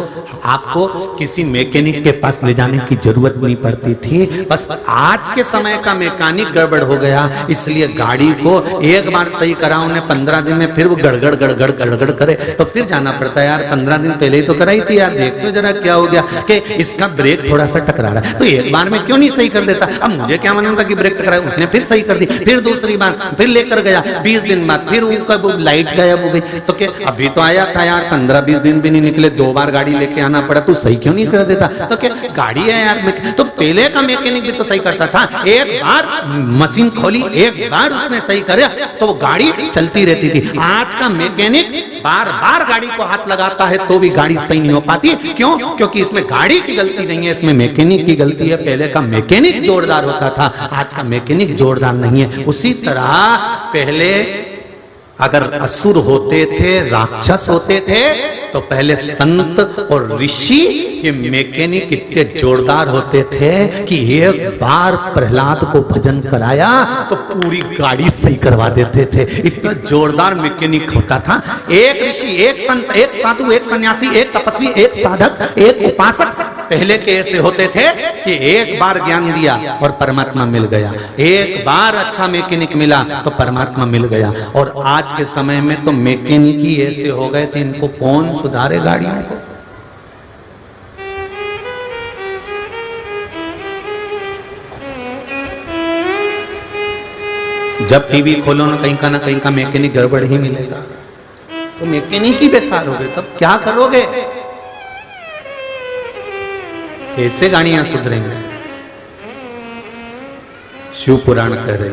आपको किसी मैकेनिक के पास ले जाने की जरूरत नहीं पड़ती थी। बस आज के समय का मैकेनिक गड़बड़ हो गया, इसलिए गाड़ी को एक बार सही करा उन्हें 15 दिन में, फिर वो गड़गड़ गड़गड़ गड़गड़ करे तो फिर जाना पड़ता है। यार 15 दिन पहले ही तो कराई थी यार, देख तो जरा क्या हो गया कि इसका ब्रेक थोड़ा सा टकरा रहा है, तो एक बार में क्यों नहीं सही कर देता? अब मुझे क्या मालूम था कि ब्रेक टकरा, उसने फिर सही कर दी, फिर दूसरी बार फिर लेकर गया, 20 दिन बाद फिर उनका लाइट गायब हो गई। तो क्या अभी तो आया था यार, 15-20 दिन भी नहीं निकले, 2 बार गाड़ी लेके आना पड़ा, तू सही क्यों नहीं कर देता? तो क्या गाड़ी है यार, तो पहले का मैकेनिक भी तो सही करता था, एक बार मशीन खोली, एक बार उसने सही करे तो वो गाड़ी चलती रहती थी। आज का मैकेनिक बार बार गाड़ी को हाथ लगाता है तो भी गाड़ी सही नहीं हो पाती। क्यों? क्योंकि इसमें गाड़ी की गलती नहीं है, इसमें मैकेनिक की गलती है। पहले का मैकेनिक जोरदार होता था, आज का मैकेनिक जोरदार नहीं है। उसी तरह पहले अगर असुर होते थे, राक्षस होते थे, तो पहले संत और ऋषि ये मैकेनिक इतने जोरदार होते थे कि एक बार प्रहलाद को भजन कराया तो पूरी गाड़ी सही करवा देते थे। इतना जोरदार मैकेनिक होता था। एक ऋषि, एक संत, एक साधु, एक सन्यासी, एक तपस्वी, एक साधक, एक उपासक पहले के ऐसे होते थे कि एक बार ज्ञान दिया और परमात्मा मिल गया, एक बार अच्छा मैकेनिक मिला तो परमात्मा मिल गया। और आज के समय में तो मैकेनिक ही ऐसे हो गए थे, इनको कौन सुधारे गाड़ियों को। जब टीवी खोलो ना कहीं का मैकेनिक गड़बड़ ही मिलेगा, तो मैकेनिक ही बेकार हो गए, तब क्या करोगे? कैसे गाड़ियां सुधरेंगे? शिव पुराण कह रहे,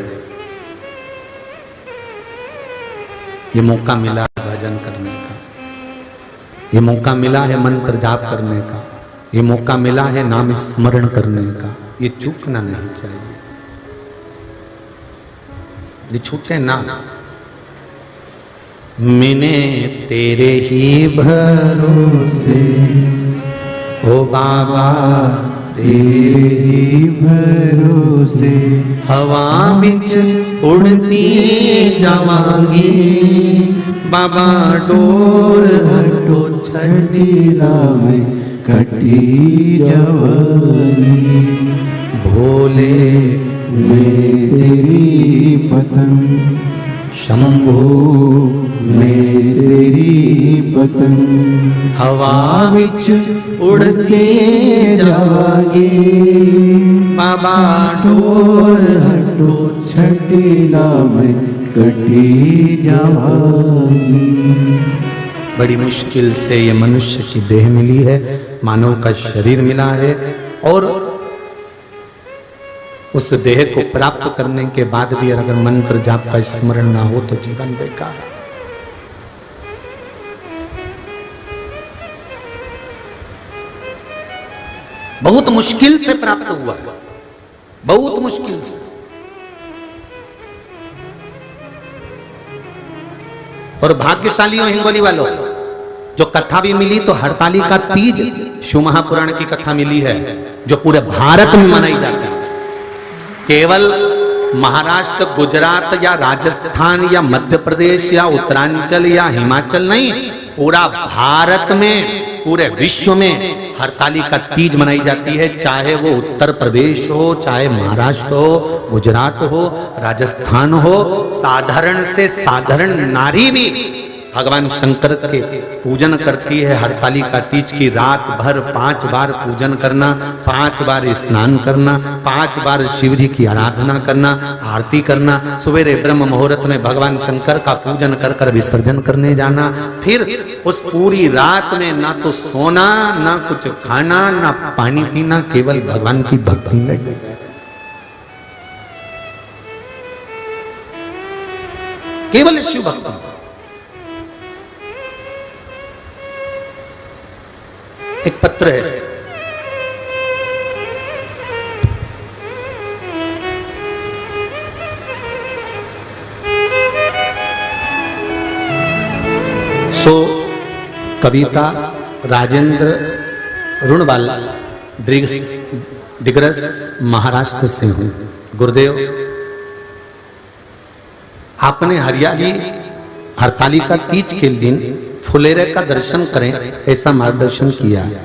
ये मौका मिला भजन करने का, ये मौका मिला है मंत्र जाप करने का, ये मौका मिला है नाम स्मरण करने का, ये चूकना नहीं चाहिए, ये छूटे ना। मैंने तेरे ही भरोसे ओ बाबा, तेरे ही भरोसे हवा बिच उड़ती जावांगी, बाबा डोर हटो छड़ी लावे कटी जवानी, भोले मैं तेरी पतंग, शंभो मैं तेरी पतंग, हवा विच उड़ते जागे, बाबा डोर हटो छड़ी लावे कटी जवानी। बड़ी मुश्किल से ये मनुष्य की देह मिली है, मानव का शरीर मिला है, और उस देह को प्राप्त करने के बाद भी अगर मंत्र जाप का स्मरण ना हो तो जीवन बेकार है। बहुत मुश्किल से प्राप्त हुआ, बहुत मुश्किल से। और भाग्यशाली हो हिंगोली वालों, जो कथा भी मिली तो हरताली का तीज शिव महापुराण की कथा मिली है, जो पूरे भारत में मनाई जाती है। केवल महाराष्ट्र, गुजरात या राजस्थान या मध्य प्रदेश या उत्तरांचल या हिमाचल नहीं, पूरा भारत में, पूरे विश्व में हरताली का तीज मनाई जाती है। चाहे वो उत्तर प्रदेश हो, चाहे महाराष्ट्र हो, गुजरात हो, राजस्थान हो, साधारण से साधारण नारी भी भगवान शंकर के पूजन करती है। हरताली का तीज की रात भर 5 बार पूजन करना, 5 बार स्नान करना, 5 बार शिव जी की आराधना करना, आरती करना, सवेरे ब्रह्म मुहूर्त में भगवान शंकर का पूजन कर कर विसर्जन करने जाना। फिर उस पूरी रात में ना तो सोना, ना कुछ खाना, ना पानी पीना, केवल भगवान की भक्ति में। केवल शिव भक्ति। एक पत्र है, सो कविता राजेंद्र रुणवाल डिग्रस महाराष्ट्र से हूं। गुरुदेव, आपने हरियाली हरताली का तीज के दिन फुलेरे का दर्शन करें ऐसा मार्गदर्शन किया है।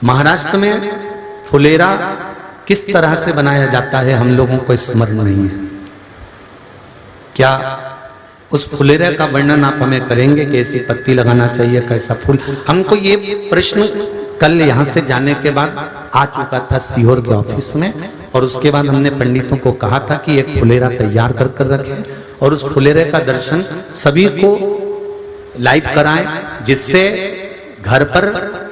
महाराष्ट्र में फुलेरा किस तरह से बनाया जाता है हम लोगों को स्मरण नहीं है। क्या उस फुलेरे का वर्णन आप हमें करेंगे? कैसी पत्ती लगाना चाहिए, कैसा फूल? हमको ये प्रश्न कल यहाँ से जाने के बाद आ चुका था सीहोर के ऑफिस में, और उसके बाद हमने पंडितों को कहा था कि एक फुलेरा तैयार कर कर रखें और उस फुलेरे का दर्शन सभी को लाइव कराएं, जिससे घर पर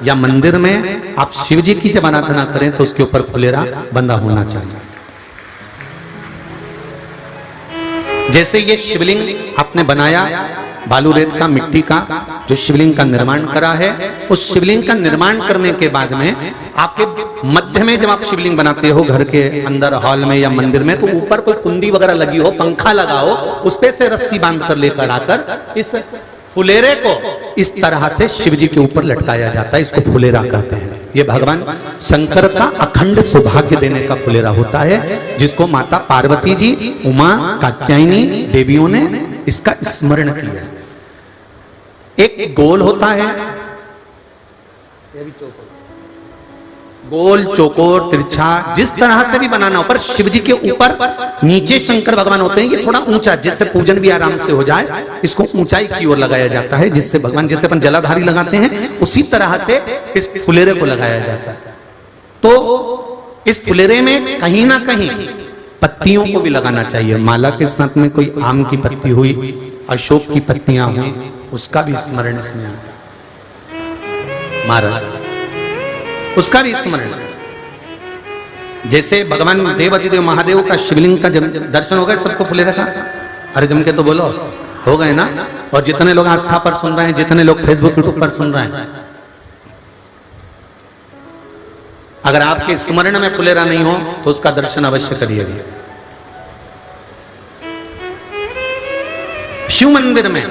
या मंदिर में आप शिव जी की जब आराधना करें तो उसके ऊपर फुलेरा बंधा होना चाहिए। जैसे ये शिवलिंग आपने बनाया बालू रेत का, मिट्टी का, जो शिवलिंग का निर्माण करा है, उस शिवलिंग का निर्माण करने के बाद में आपके मध्य में जब आप शिवलिंग बनाते हो घर के अंदर हॉल में या मंदिर में, तो ऊपर कोई कुंडी वगैरह लगी हो, पंखा लगा हो, उस पे से रस्सी बांध कर लेकर आकर इस फुलेरे को इस तरह से शिव जी के ऊपर लटकाया जाता है, इसको फुलेरा कहते हैं। ये भगवान शंकर का अखंड सौभाग्य देने का फुलेरा होता है, जिसको माता पार्वती जी, उमा, कात्यायनी देवियों ने इसका स्मरण किया। एक गोल होता है, गोल, चौकोर, तिरछा, जिस तरह से भी बनाना हो, पर शिव जी के ऊपर नीचे शंकर भगवान होते हैं। ये थोड़ा ऊंचा, जिससे पूजन भी आराम से हो जाए, इसको ऊंचाई की ओर लगाया जाता है, जिससे भगवान, जैसे अपन जलाधारी लगाते हैं उसी तरह से इस फुलेरे को लगाया जाता है। तो इस फुलेरे में कहीं ना कहीं पत्तियों को भी लगाना चाहिए। माला के साथ में कोई आम की पत्ती हुई, अशोक की पत्तियां हुई, उसका भी स्मरण इसमें आता है महाराज, उसका भी स्मरण। जैसे भगवान देवाधिदेव महादेव का शिवलिंग का जब दर्शन हो गए सबको फुलेरा का, अरे जम के तो बोलो, हो गए ना। और जितने लोग आस्था पर सुन रहे हैं, जितने लोग फेसबुक यूट्यूब पर सुन रहे हैं, अगर आपके स्मरण में फुलेरा नहीं हो तो उसका दर्शन अवश्य करिएगा। शिव मंदिर में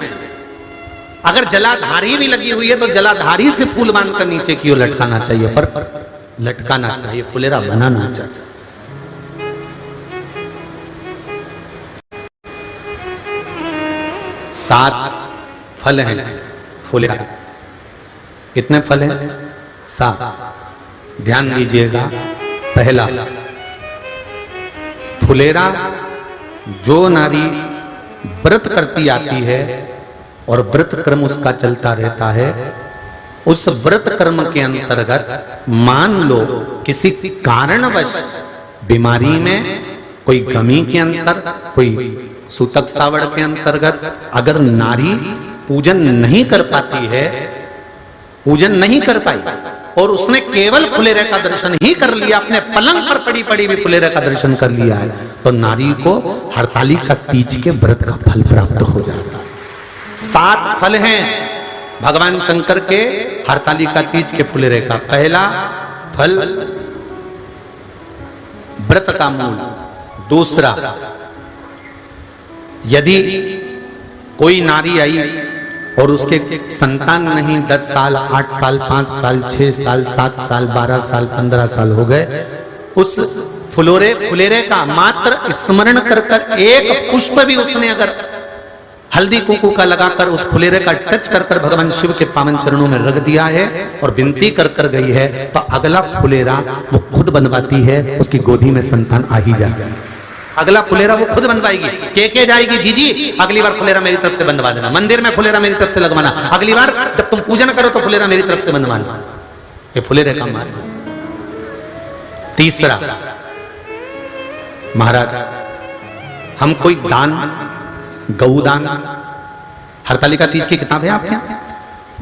अगर जलाधारी भी लगी हुई है तो जलाधारी से फूल बांधकर नीचे की ओर लटकाना चाहिए, पर लटकाना चाहिए, फुलेरा बनाना चाहिए। सात फल हैं फुलेरा, कितने फल हैं? 7। ध्यान दीजिएगा। पहला, फुलेरा जो नारी व्रत करती आती है और व्रत कर्म उसका चलता रहता है, उस व्रत कर्म के अंतर्गत मान लो किसी कारणवश बीमारी में, कोई गमी के अंतर, कोई सूतक सावड़ के अंतर्गत अगर नारी पूजन नहीं कर पाती है, पूजन नहीं कर पाई और उसने केवल फुलेरे का दर्शन ही कर लिया, अपने पलंग पर पड़ी पड़ी भी फुलेरे का दर्शन कर लिया है, तो नारी को हरतालिका तीज के व्रत का फल प्राप्त हो जाता है। 7 फल हैं भगवान शंकर के हरतालिका तीज के फुलेरे का। पहला फल व्रत का मूल। दूसरा, यदि कोई नारी आई और उसके संतान नहीं, 10 साल, 8 साल, 5 साल, 6 साल, 7 साल, 12 साल, 15 साल हो गए, उस फुलेरे का मात्र स्मरण कर कर एक पुष्प भी उसने अगर हल्दी कुंकू का लगाकर उस फुलेरे का टच कर कर भगवान शिव के पावन चरणों में रख दिया है और विनती कर कर गई है, तो अगला फुलेरा वो खुद बनवाती है, उसकी गोदी में संतान आ ही जाएगा। अगला फुलेरा वो खुद बनवाएगी, के जाएगी, जीजी अगली बार फुलेरा मेरी तरफ से बनवा देना, मंदिर में फुलेरा मेरी तरफ से लगवाना, अगली बार जब तुम पूजन करो तो फुलेरा मेरी तरफ से बनवाना। ये फुलेरे का महत्व। तीसरा, महाराज हम कोई दान, गौदान, हरतालिका तीज की किताब है आपके यहाँ,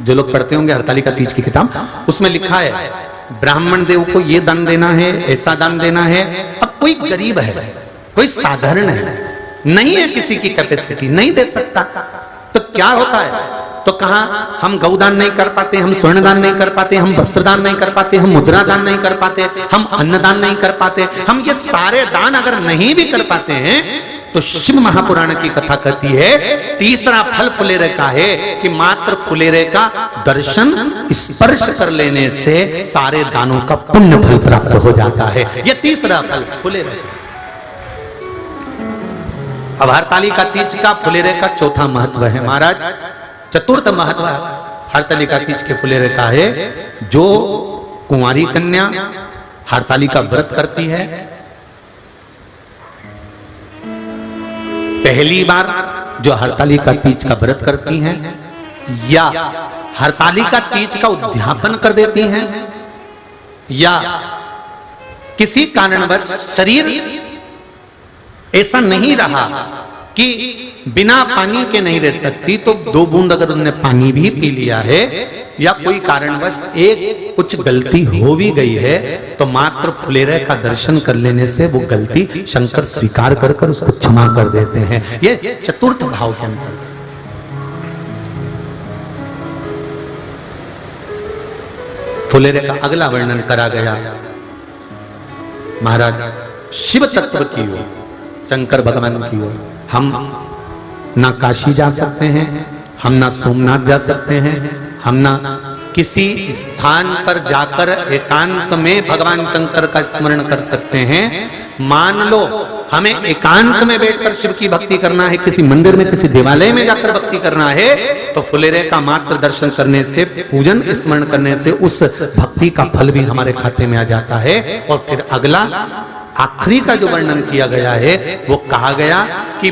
जो लोग पढ़ते होंगे हरतालिका तीज की किताब, उसमें लिखा है ब्राह्मण देव को ये दान देना है, ऐसा दान देना है। अब कोई गरीब है, कोई साधारण है, नहीं है किसी की कैपेसिटी, नहीं दे सकता, तो क्या होता है? तो कहा हम गौदान नहीं कर पाते, हम स्वर्णदान नहीं कर पाते, हम वस्त्रदान नहीं कर पाते, हम मुद्रा दान नहीं कर पाते, हम अन्नदान नहीं कर पाते, हम ये सारे दान अगर नहीं भी कर पाते हैं, तो शिव महापुराण की कथा कहती है तीसरा फल फुलेरे का है कि मात्र फुलेरे का दर्शन, स्पर्श कर लेने से सारे दानों का पुण्य फल प्राप्त हो जाता है। ये तीसरा फल फुलेरे। अब हरतालिका तीज का फुलेरे का चौथा महत्व है महाराज। चतुर्थ महत्व हरतालिका तीज के फुलेरे का है, जो कुंवारी कन्या हरतालिका व्रत करती है, पहली बार जो हरतालिका तीज का व्रत करती हैं या हरतालिका तीज का उद्यापन कर देती हैं, या किसी कारणवश शरीर ऐसा नहीं रहा कि बिना पानी के नहीं रह सकती, तो 2 बूंद अगर उन्होंने पानी भी पी लिया है, या कोई कारणवश एक कुछ गलती हो भी गई है, तो मात्र फुलेरे का दर्शन कर लेने से वो गलती शंकर स्वीकार कर कर उसको क्षमा कर देते हैं। ये चतुर्थ भाव के अंतर। फुलेरे का अगला वर्णन करा गया महाराज शिव तत्व की ओर, शंकर भगवान की ओर। हम ना काशी जा सकते हैं, हम ना सोमनाथ जा सकते हैं, हम ना किसी स्थान पर जाकर एकांत में भगवान शंकर का स्मरण कर सकते हैं। मान लो हमें एकांत में बैठकर शिव की भक्ति करना है, किसी मंदिर में किसी देवालय में जाकर भक्ति करना है, तो फुलेरे का मात्र दर्शन करने से, पूजन स्मरण करने से उस भक्ति का फल भी हमारे खाते में आ जाता है। और फिर अगला आखिरी का जो वर्णन किया गया है वो कहा गया कि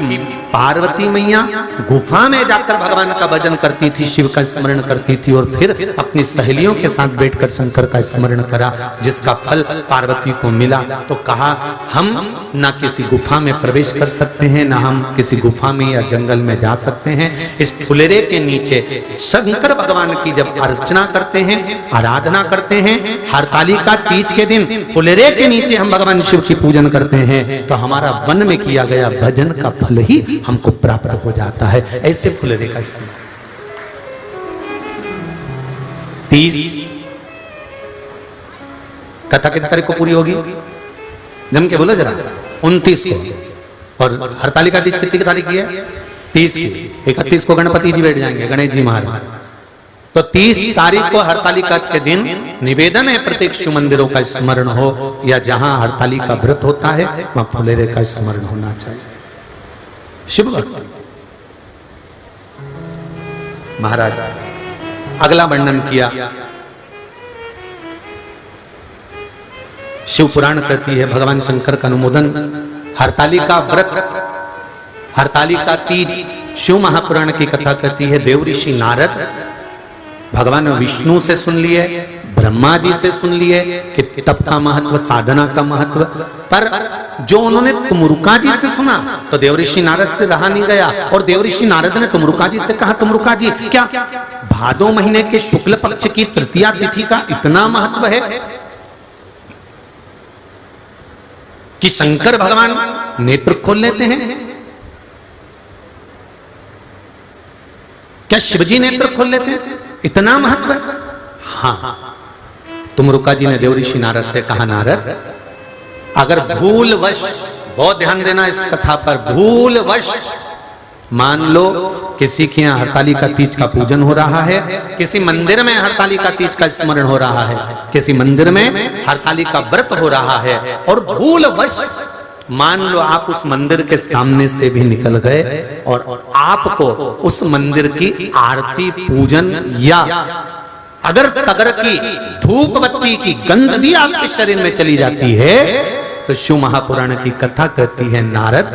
पार्वती मैया गुफा में जाकर भगवान का भजन करती थी, शिव का स्मरण करती थी और फिर अपनी सहेलियों के साथ बैठकर शंकर का स्मरण करा, जिसका फल पार्वती को मिला। तो कहा हम ना किसी गुफा में प्रवेश कर सकते हैं, ना हम किसी गुफा में या जंगल में जा सकते हैं। इस फुलेरे के नीचे शंकर भगवान की जब अर्चना करते हैं, आराधना करते हैं, हरतालिका तीज के दिन फुलेरे के नीचे हम भगवान शिव की पूजन करते हैं, तो हमारा वन में किया गया भजन का फल ही हमको प्राप्त हो जाता है। ऐसे फुलेरे का 30 कथा कितनी तारीख को पूरी होगी? जम के बोलो जरा। 29 को। और हरतालिका तीज कितनी तारीख की है? 30 की। 31 को गणपति जी बैठ जाएंगे, गणेश जी महाराज। तो 30 तारीख को हरतालिका के दिन निवेदन है प्रत्येक शिव मंदिरों का स्मरण हो, या जहां हरतालिका व्रत होता है वहां फुलेरे का स्मरण होना चाहिए। शिव भक्ति महाराज अगला वर्णन किया। शिव पुराण कहती है, भगवान शंकर का अनुमोदन हरतालिका व्रत, हरतालिका तीज, शिव महापुराण की कथा कहती है देव ऋषि नारद भगवान विष्णु से सुन लिए, ब्रह्मा जी से सुन लिए कि तप का महत्व, साधना का महत्व, पर जो उन्होंने तुमरुका जी से सुना तो देवऋषि नारद से रहा नहीं गया। और देवऋषि नारद ने तुमरुका जी से कहा, तुमरुका जी क्या भादो महीने के शुक्ल पक्ष की तृतीया तिथि का इतना महत्व है कि शंकर भगवान नेत्र खोल लेते हैं? क्या शिवजी नेत्र खोल लेते हैं? इतना महत्व है? हाँ। तुमरुका जी ने देवऋषि नारद से कहा, नारद अगर भूलवश, बहुत ध्यान देना इस कथा पर, भूलवश मान लो किसी के यहाँ हरतालिका तीज का पूजन हो रहा है, किसी मंदिर में हरतालिका तीज का स्मरण हो रहा है, किसी मंदिर में हरतालिका व्रत हो रहा है, और भूलवश मान लो आप उस मंदिर के सामने से भी निकल गए और आपको उस मंदिर की आरती, पूजन या अगर तगर की धूप बत्ती की गंध भी आपके शरीर में चली जाती है, तो शिव महापुराण की कथा कहती है नारद,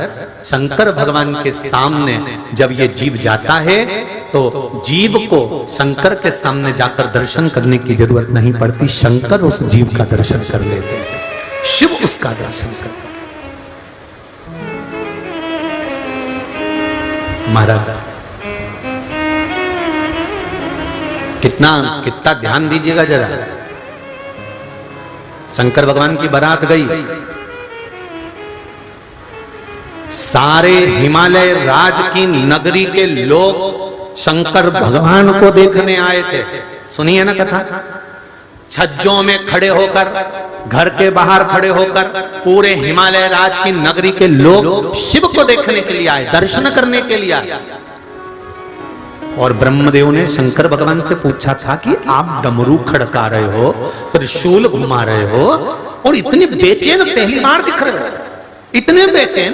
शंकर भगवान के सामने जब ये जीव जाता है तो जीव को शंकर के सामने जाकर दर्शन करने की जरूरत नहीं पड़ती, शंकर उस जीव का दर्शन कर लेते हैं, शिव उसका दर्शन करते हैं। महाराज कितना कितना ध्यान दीजिएगा जरा। शंकर भगवान की बारात गई, सारे हिमालय राज की नगरी के लोग शंकर भगवान को देखने आए थे। सुनिए ना कथा। छज्जों में खड़े होकर, घर के बाहर खड़े होकर पूरे हिमालय राज की नगरी के लोग शिव को देखने के लिए आए, दर्शन करने के लिए आए। और ब्रह्मदेव ने शंकर भगवान से पूछा था कि आप डमरू खड़का रहे हो, त्रिशूल घुमा रहे हो और इतने बेचैन पहली बार दिख रहे हो, इतने बेचैन,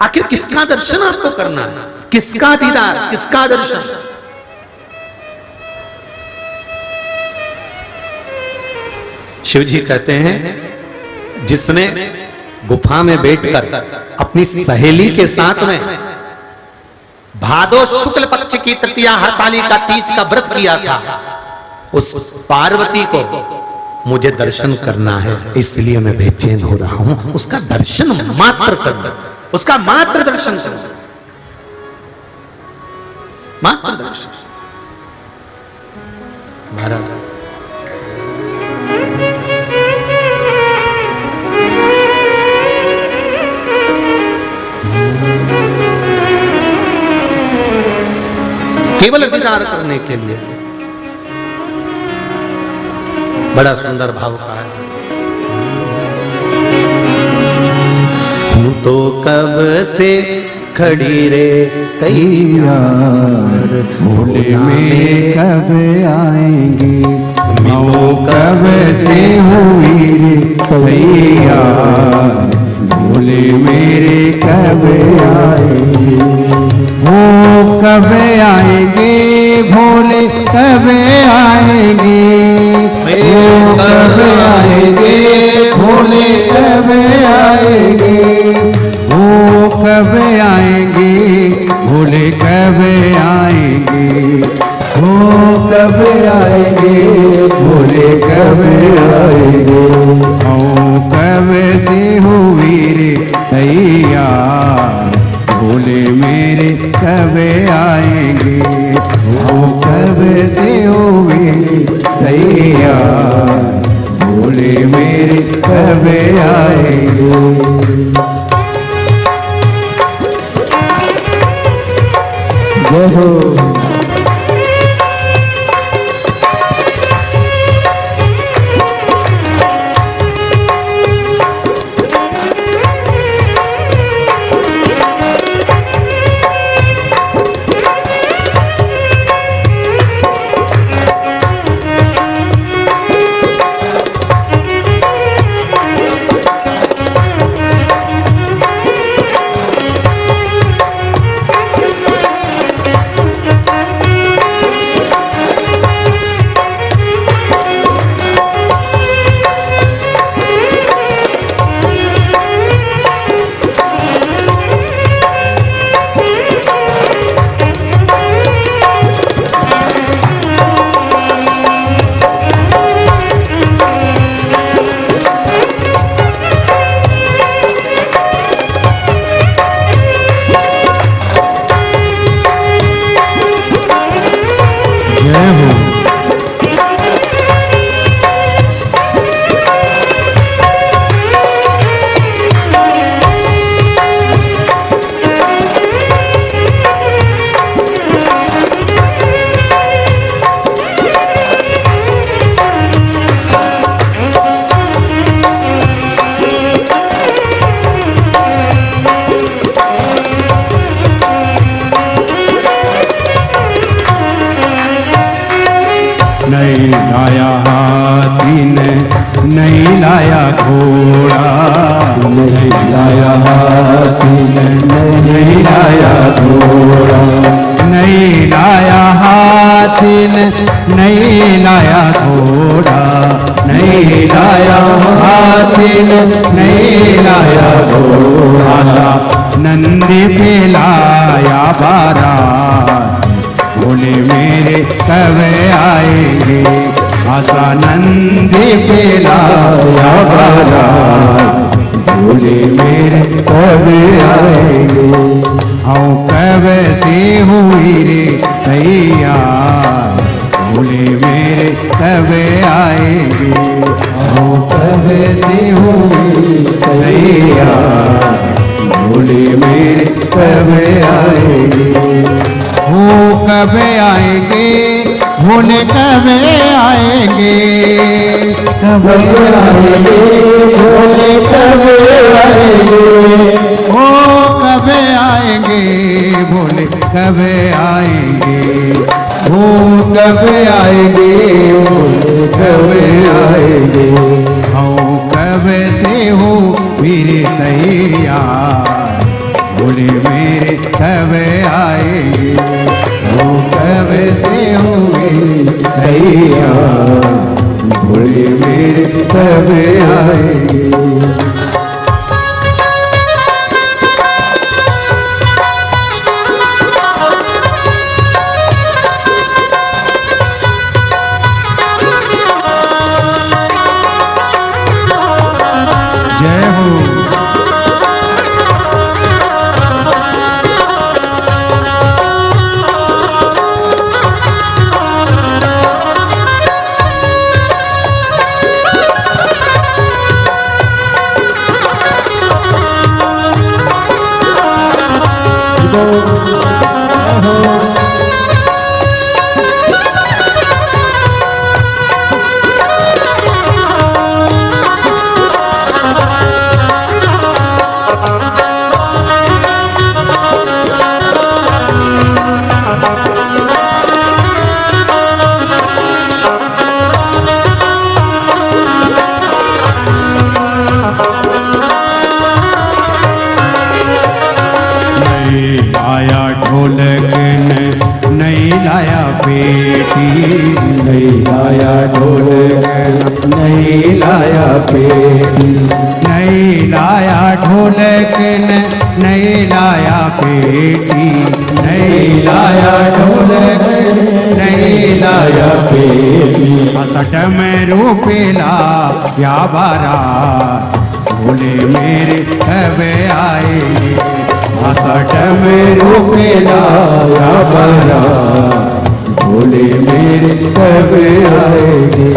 आखिर किसका दर्शन आपको करना है? किसका दीदार, किसका दर्शन? शिव जी कहते हैं जिसने गुफा में बैठकर अपनी सहेली के साथ में भादो शुक्ल पक्ष की तृतीया हरतालिका तीज का व्रत किया था, उस पार्वती को मुझे दर्शन करना है, इसलिए मैं बेचैन हो रहा हूं। उसका दर्शन मात्र करना, उसका मात्र दर्शन करना, मात्र दर्शन। महाराज केवल दीदार करने के लिए। बड़ा सुंदर भाव का है। हूं तो कब से खड़ी रे तैयार, भोले मेरे कब आएंगे, मिलो कब से हुई रे तैयार, भोले मेरे कब आएंगे, वो कब आएंगे, भोले कब आएंगे, वो कब आएंगे, भोले कब आएंगे, वो कब आएंगे, भोले कब आएंगे, वो कब आएंगे, भोले कब आएंगे, ओ कब से हुई रे तैयार, भोले मेरे कब आएंगे, ओ कब से हुई रे तैयार, भोले मेरे कब आएंगे। जय हो। नहीं लाया हाथी ने, नहीं लाया घोड़ा, नहीं लाया हाथी ने, नहीं लाया घोड़ा, नहीं लाया हाथी ने, नहीं लाया घोड़ा, नहीं लाया हाथी ने, नहीं लाया घोड़ा, नंदी पे लाया बारात, भोले मेरे कब आएंगे, आशा नंदी पे लाया बारात, भोले मेरे कब आएंगे, आओ कब से हुई रे तैयार, भोले मेरे कब आएंगे, आओ कब से हुई तैयार, भोले मेरे कब आएंगे, वो कब आएंगे, भोले कब आएंगे, कब आएंगे, भोले कब आएंगे, वो कब आएंगे, भोले कब आएंगे, वो कब आएंगे, भोले कब आएंगे, आओ कब से हो मेरे तैयार, भोले मेरे कब आएंगे, वो कब से हुए तैयार, भोले मेरे कब आएंगे। जय हो। लाया पेटी, नहीं लाया ढोलक नहीं लाया पेटी, नहीं लाया ढोलक नहीं लाया पेटी। असट में रूपेला या बारा भोले मेरे कब आएंगे, असट में रूपेला या बारा भोले मेरे कब आएंगे।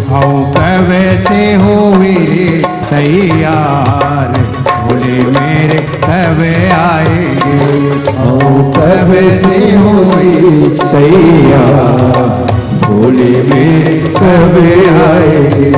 हम कब से हुए तैयार भोले मेरे कब आएंगे, हम कब से हुए तैयार भोले मेरे कब आएंगे।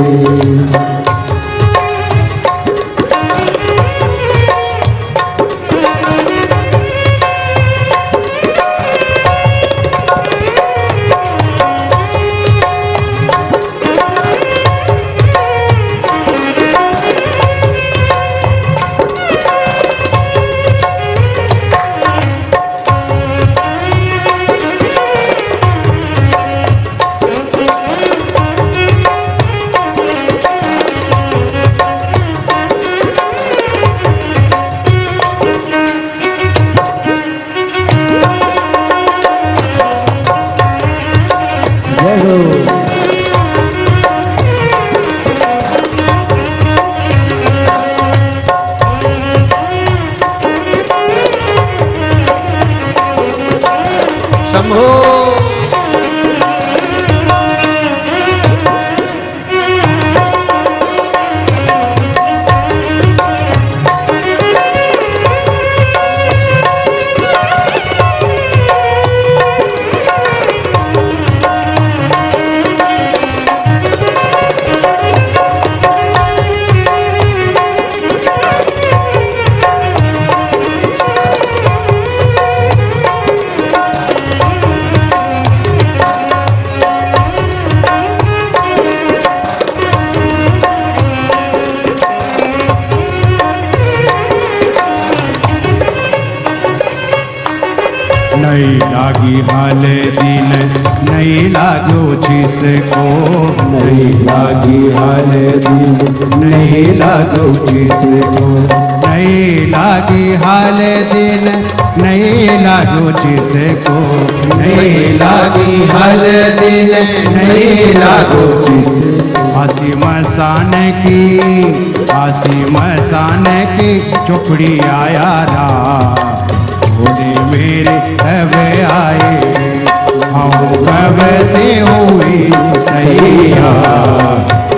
नहीं लागी हाल दिन नहीं लागो जिसको, नहीं लागी हाल दिन नहीं लागो जिसको, नहीं लागी हाल दिन नहीं लागो जिसको, नहीं लागी हाल दिन नहीं लागो जिसको। हंसी मसान की चुपड़ी आया रा भोले मेरे कब आए, हम कब से हुई तैयार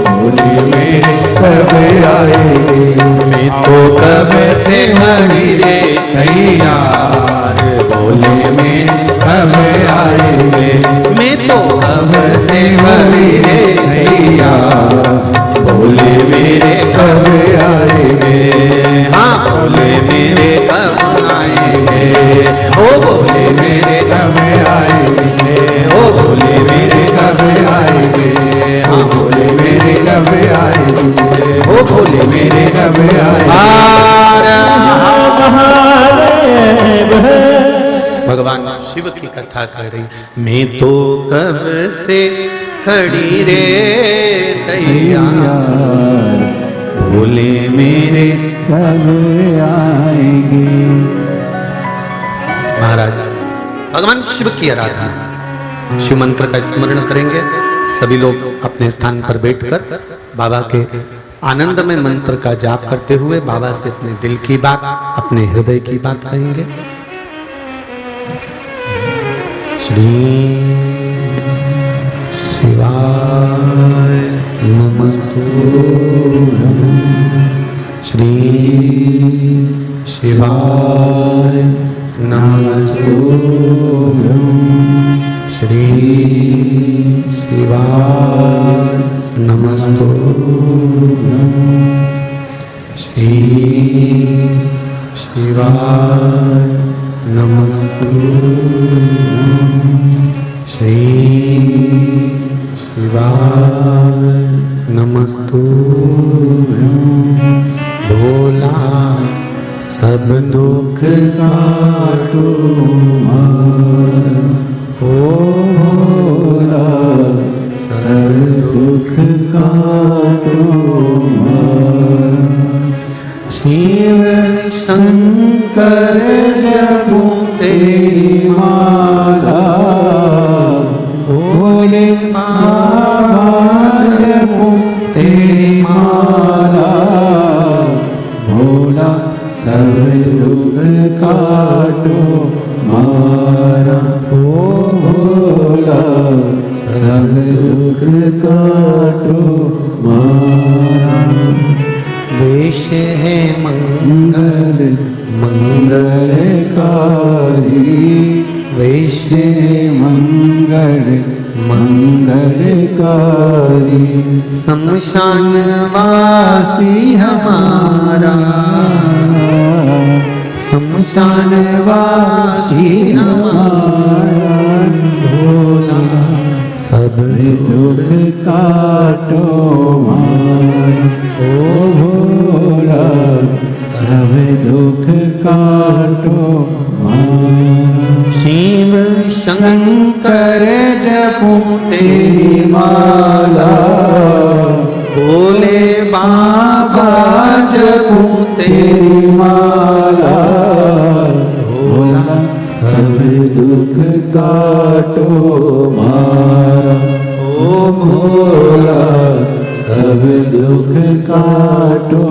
भोले मेरे कब आएंगे। मैं तो कब से खड़ी रे तैयार भोले मेरे कब आएंगे, मैं तो कब से खड़ी रे तैयार भोले मेरे कब आएंगे। हाँ भोले मेरे कब आएंगे, ओ भोले मेरे कब आएंगे, ओ भोले मेरे कब आएंगे। हाँ भोले मेरे कब आएंगे, ओ भोले मेरे कब आएंगे। भगवान शिव की कथा कर रही, मैं तो कब से खड़ी रे तैयार भोले मेरे कब आएंगे। महाराज भगवान शिव की आराधना शिव मंत्र का स्मरण करेंगे। सभी लोग अपने स्थान पर बैठकर बाबा के आनंद में मंत्र का जाप करते हुए बाबा से अपने दिल की बात अपने हृदय की बात कहेंगे। श्री शिवाय नमस्तुभ्यं, श्री शिवाय नमस्तुभ्यं, श्री शिवाय नमस्तुभ्यं, श्री शिवाय नमस्तुभ्यं, श्री शिवाय नमस्तुभ्यं। भोला सब दुख काटो मार, ओ भोला सब दुख काटो काटो मारा। शिव शंकर जपूं तेरी माला, भोले बाबा जपूं तेरी माला, भोला सब दुख काटो मारा। ओ भोला सब दुख काटो मारा। वेश है मंगल मंगलकारी, वेश मंगल मंगलकारी, शमशान वासी हमारा, शमशान वासी हमारा, भोला सब दुख काटो मारा। ओ भोला सब दुख काटो मारा। शिव शंकर जपूं तेरी माला, भोले बाबा जपूं तेरी माला, भोला सब दुख काटो मारा। ओ भोला सब दुख काटो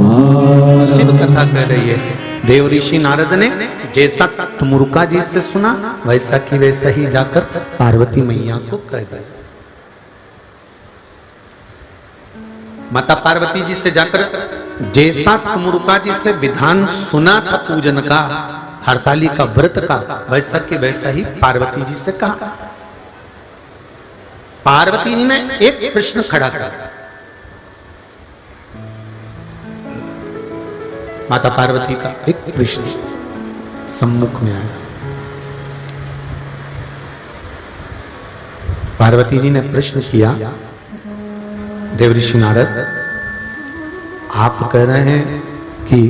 मारा। शिव कथा कह रही है, देव ऋषि नारद ने जैसा तुमुरुका जी से सुना वैसा की वैसा ही जाकर पार्वती मैया को कह दिया। माता पार्वती जी से जाकर जैसा तुमुरुका जी से विधान सुना था पूजन का, हरताली का, व्रत का, वैसा की वैसा ही पार्वती जी से कहा। पार्वती जी ने एक प्रश्न खड़ा किया। माता पार्वती का एक प्रश्न सम्मुख में आया। पार्वती जी ने प्रश्न किया, देव ऋषि नारद आप कह रहे हैं कि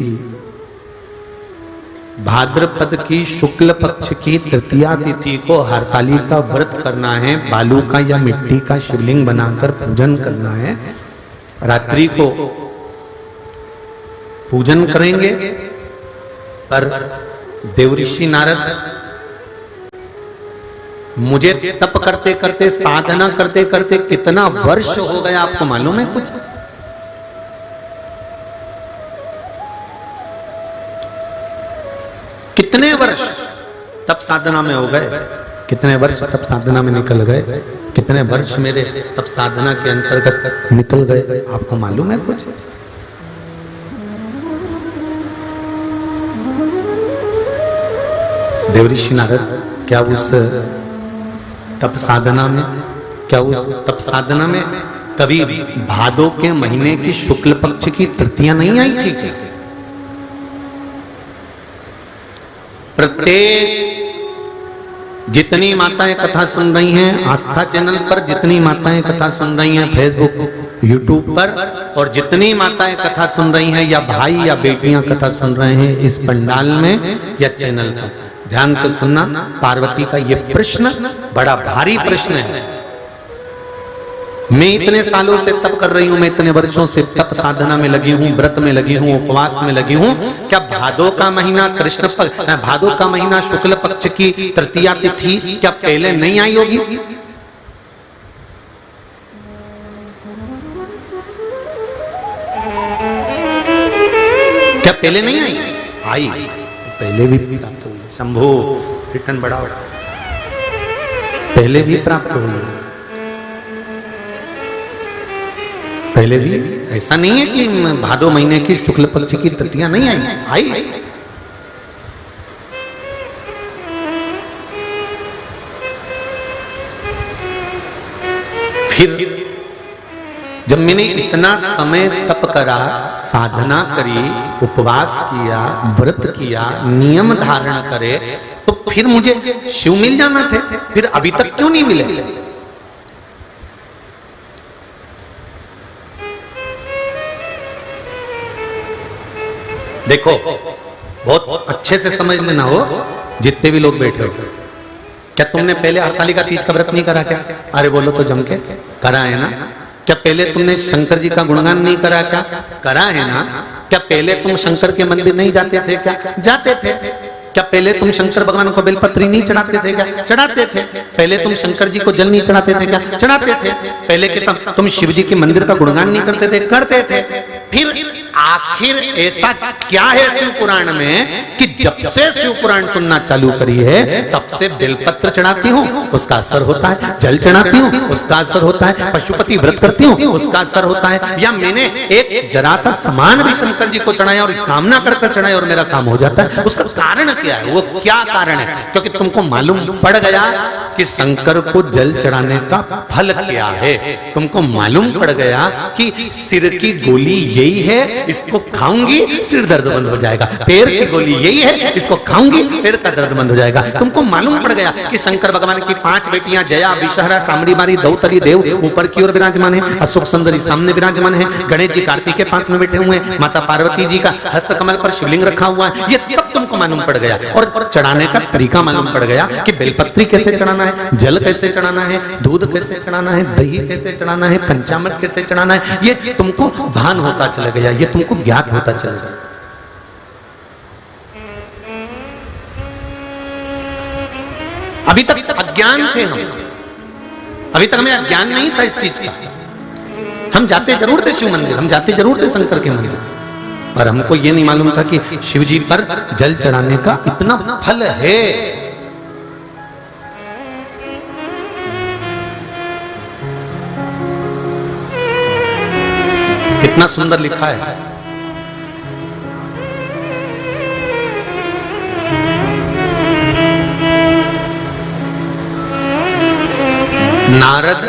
भाद्रपद की शुक्ल पक्ष की तृतीया तिथि को हरताली का व्रत करना है, बालू का या मिट्टी का शिवलिंग बनाकर पूजन करना है, रात्रि को पूजन करेंगे। पर देवऋषि नारद मुझे तप करते करते, साधना करते करते कितना वर्ष हो गया आपको मालूम है कुछ? कितने वर्ष तप साधना में हो गए, कितने वर्ष तप साधना में निकल गए, कितने वर्ष मेरे तप साधना के अंतर्गत निकल गए, आपको मालूम है कुछ? देवऋषि नारद क्या उस तप साधना में, क्या उस तप साधना में कभी भादो के महीने की शुक्ल पक्ष की तृतीया नहीं आई थी क्या? प्रत्येक जितनी माताएं कथा सुन रही हैं आस्था चैनल पर, जितनी माताएं कथा सुन रही हैं फेसबुक यूट्यूब पर, और जितनी माताएं कथा सुन रही हैं या भाई या बेटियां कथा सुन रहे हैं इस पंडाल में या चैनल पर, ध्यान से सुनना। पार्वती का यह प्रश्न बड़ा भारी प्रश्न है। मैं इतने सालों से तप कर रही हूं, मैं इतने वर्षों से तप साधना में लगी हूं, व्रत में लगी हूं, उपवास में लगी हूं। क्या भादो का महीना कृष्ण पक्ष, भादो का महीना शुक्ल पक्ष की तृतीया तिथि क्या पहले नहीं आई होगी? क्या पहले नहीं आई? आई, पहले भी प्राप्त हुई। शंभो रिटर्न बढ़ाओ, पहले भी प्राप्त हुई, पहले भी। ऐसा नहीं है कि भादो महीने की शुक्ल पक्ष की तृतीया नहीं आई, आई। फिर जब मैंने इतना समय तप करा, साधना करी, उपवास किया, व्रत किया, नियम धारण करे, तो फिर मुझे शिव मिल जाना थे, फिर अभी तक क्यों नहीं मिले? देखो बहुत अच्छे से समझ लेना हो, जितने भी लोग बैठे हो, क्या तुमने पहले हरतालिका तीज का व्रत नहीं करा क्या? अरे बोलो तो जम के करा है ना? क्या पहले तुमने शंकर जी का गुणगान नहीं करा? क्या करा है ना? क्या पहले तुम शंकर के मंदिर नहीं जाते थे? क्या जाते थे? क्या पहले तुम शंकर भगवान को बेलपत्री नहीं चढ़ाते थे? क्या चढ़ाते थे? पहले तुम शंकर जी को जल नहीं चढ़ाते थे? क्या चढ़ाते थे? पहले के तुम शिव जी के मंदिर का गुणगान नहीं करते थे? करते थे। फिर आखिर ऐसा क्या है शिव पुराण में कि जब से शिव पुराण सुनना चालू करी है तब से बेलपत्र चढ़ाती हूँ उसका असर होता है, जल चढ़ाती हूँ उसका असर होता है, पशुपति व्रत करती हूँ उसका असर होता है, या मैंने एक जरा सा सामान भी शंकर जी को चढ़ाया और कामना कर चढ़ाया और मेरा काम हो जाता है। उसका कारण क्या है? वो क्या कारण है? क्योंकि तुमको मालूम पड़ गया कि शंकर को जल चढ़ाने का फल क्या है। तुमको मालूम पड़ गया कि सिर की गोली यही है, इसको खाऊंगी सिर दर्द बंद हो जाएगा। पैर की गोली यही है, इसको खाऊंगी पैर का दर्द बंद हो जाएगा। तुमको मालूम पड़ गया कि शंकर भगवान की 5 बेटियां जया, विषहरा, सामरी मारी, दौतरी देव ऊपर की ओर विराजमान है, अशोक सुंदरी सामने विराजमान है, गणेश जी कार्तिक के पास में बैठे हुए हैं, माता पार्वती जी का हस्त कमल पर शिवलिंग रखा हुआ है। ये सब तुमको मालूम पड़ गया और चढ़ाने का तरीका मालूम पड़ गया कि बेलपत्री कैसे चढ़ाना है, जल कैसे चढ़ाना है, दूध कैसे चढ़ाना है, दही कैसे चढ़ाना है, पंचामृत कैसे चढ़ाना है। ये तुमको भान होता चला गया, ये तुमको ज्ञात होता चला गया। अभी तक अज्ञान थे हम, अभी तक हमें अज्ञान नहीं था इस चीज का। हम जाते जरूर थे शिव मंदिर, हम जाते जरूर थे शंकर के मंदिर, पर हमको ये नहीं मालूम था कि शिव जी पर जल चढ़ाने का इतना फल है। कितना सुंदर लिखा है। नारद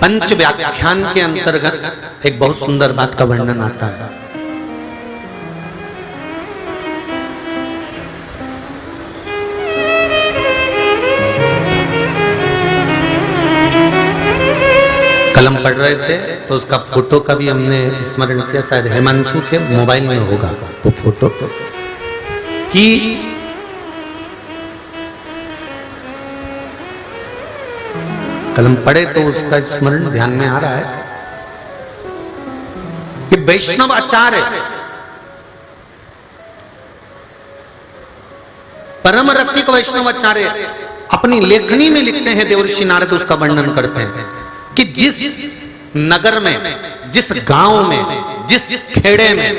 पंच व्याख्यान के अंतर्गत एक बहुत सुंदर बात का वर्णन आता है। कलम पढ़ रहे थे तो उसका फोटो का भी हमने स्मरण किया, शायद हिमांशु के मोबाइल में होगा वो फोटो, कि कलम पढ़े तो उसका स्मरण ध्यान में आ रहा है कि वैष्णव आचार्य परम रसिक वैष्णव आचार्य अपनी लेखनी में लिखते हैं, देवर्षि नारद उसका वर्णन करते हैं कि जिस नगर में, जिस गांव में, जिस खेड़े में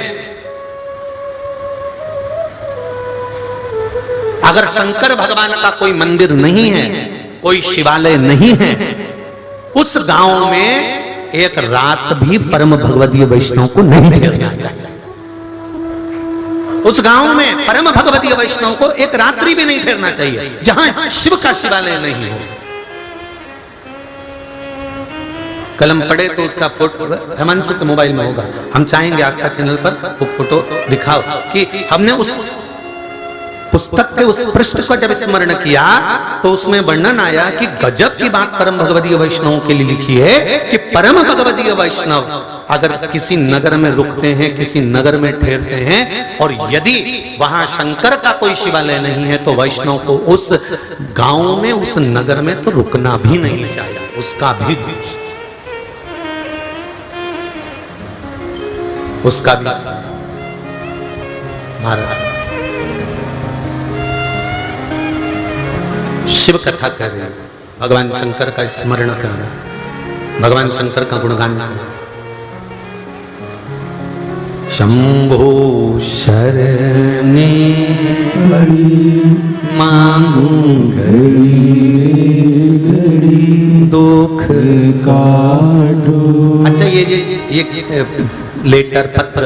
अगर शंकर भगवान का कोई मंदिर नहीं है, कोई शिवालय नहीं है, उस गांव में एक रात भी परम भगवदीय वैष्णव को नहीं ठहरना चाहिए। उस गांव में परम भगवदीय वैष्णव को एक रात्रि भी नहीं ठहरना चाहिए जहां शिव का शिवालय नहीं हो। कलम पढ़े तो उसका फोटो हिमांशु के मोबाइल में होगा, हम चाहेंगे आस्था चैनल पर वो फोटो दिखाओ कि हमने उस पुस्तक के उस पृष्ठ को जब स्मरण किया तो उसमें वर्णन आया कि गजब की बात परम भगवदीय वैष्णवों के लिए लिखी है कि परम भगवदीय वैष्णव अगर किसी नगर में रुकते हैं, किसी नगर में ठहरते हैं और यदि वहां शंकर का कोई शिवालय नहीं है तो वैष्णव को उस गांव में, उस नगर में तो रुकना भी नहीं चाहिए, उसका भी महाराज शिव कथा कर रहे हैं, भगवान शंकर का स्मरण कर रहे हैं, भगवान शंकर का गुणगान कर रहे हैं। शंभो शरणे मांगू घड़ी दुख काटो। अच्छा, ये लेटर, पत्र,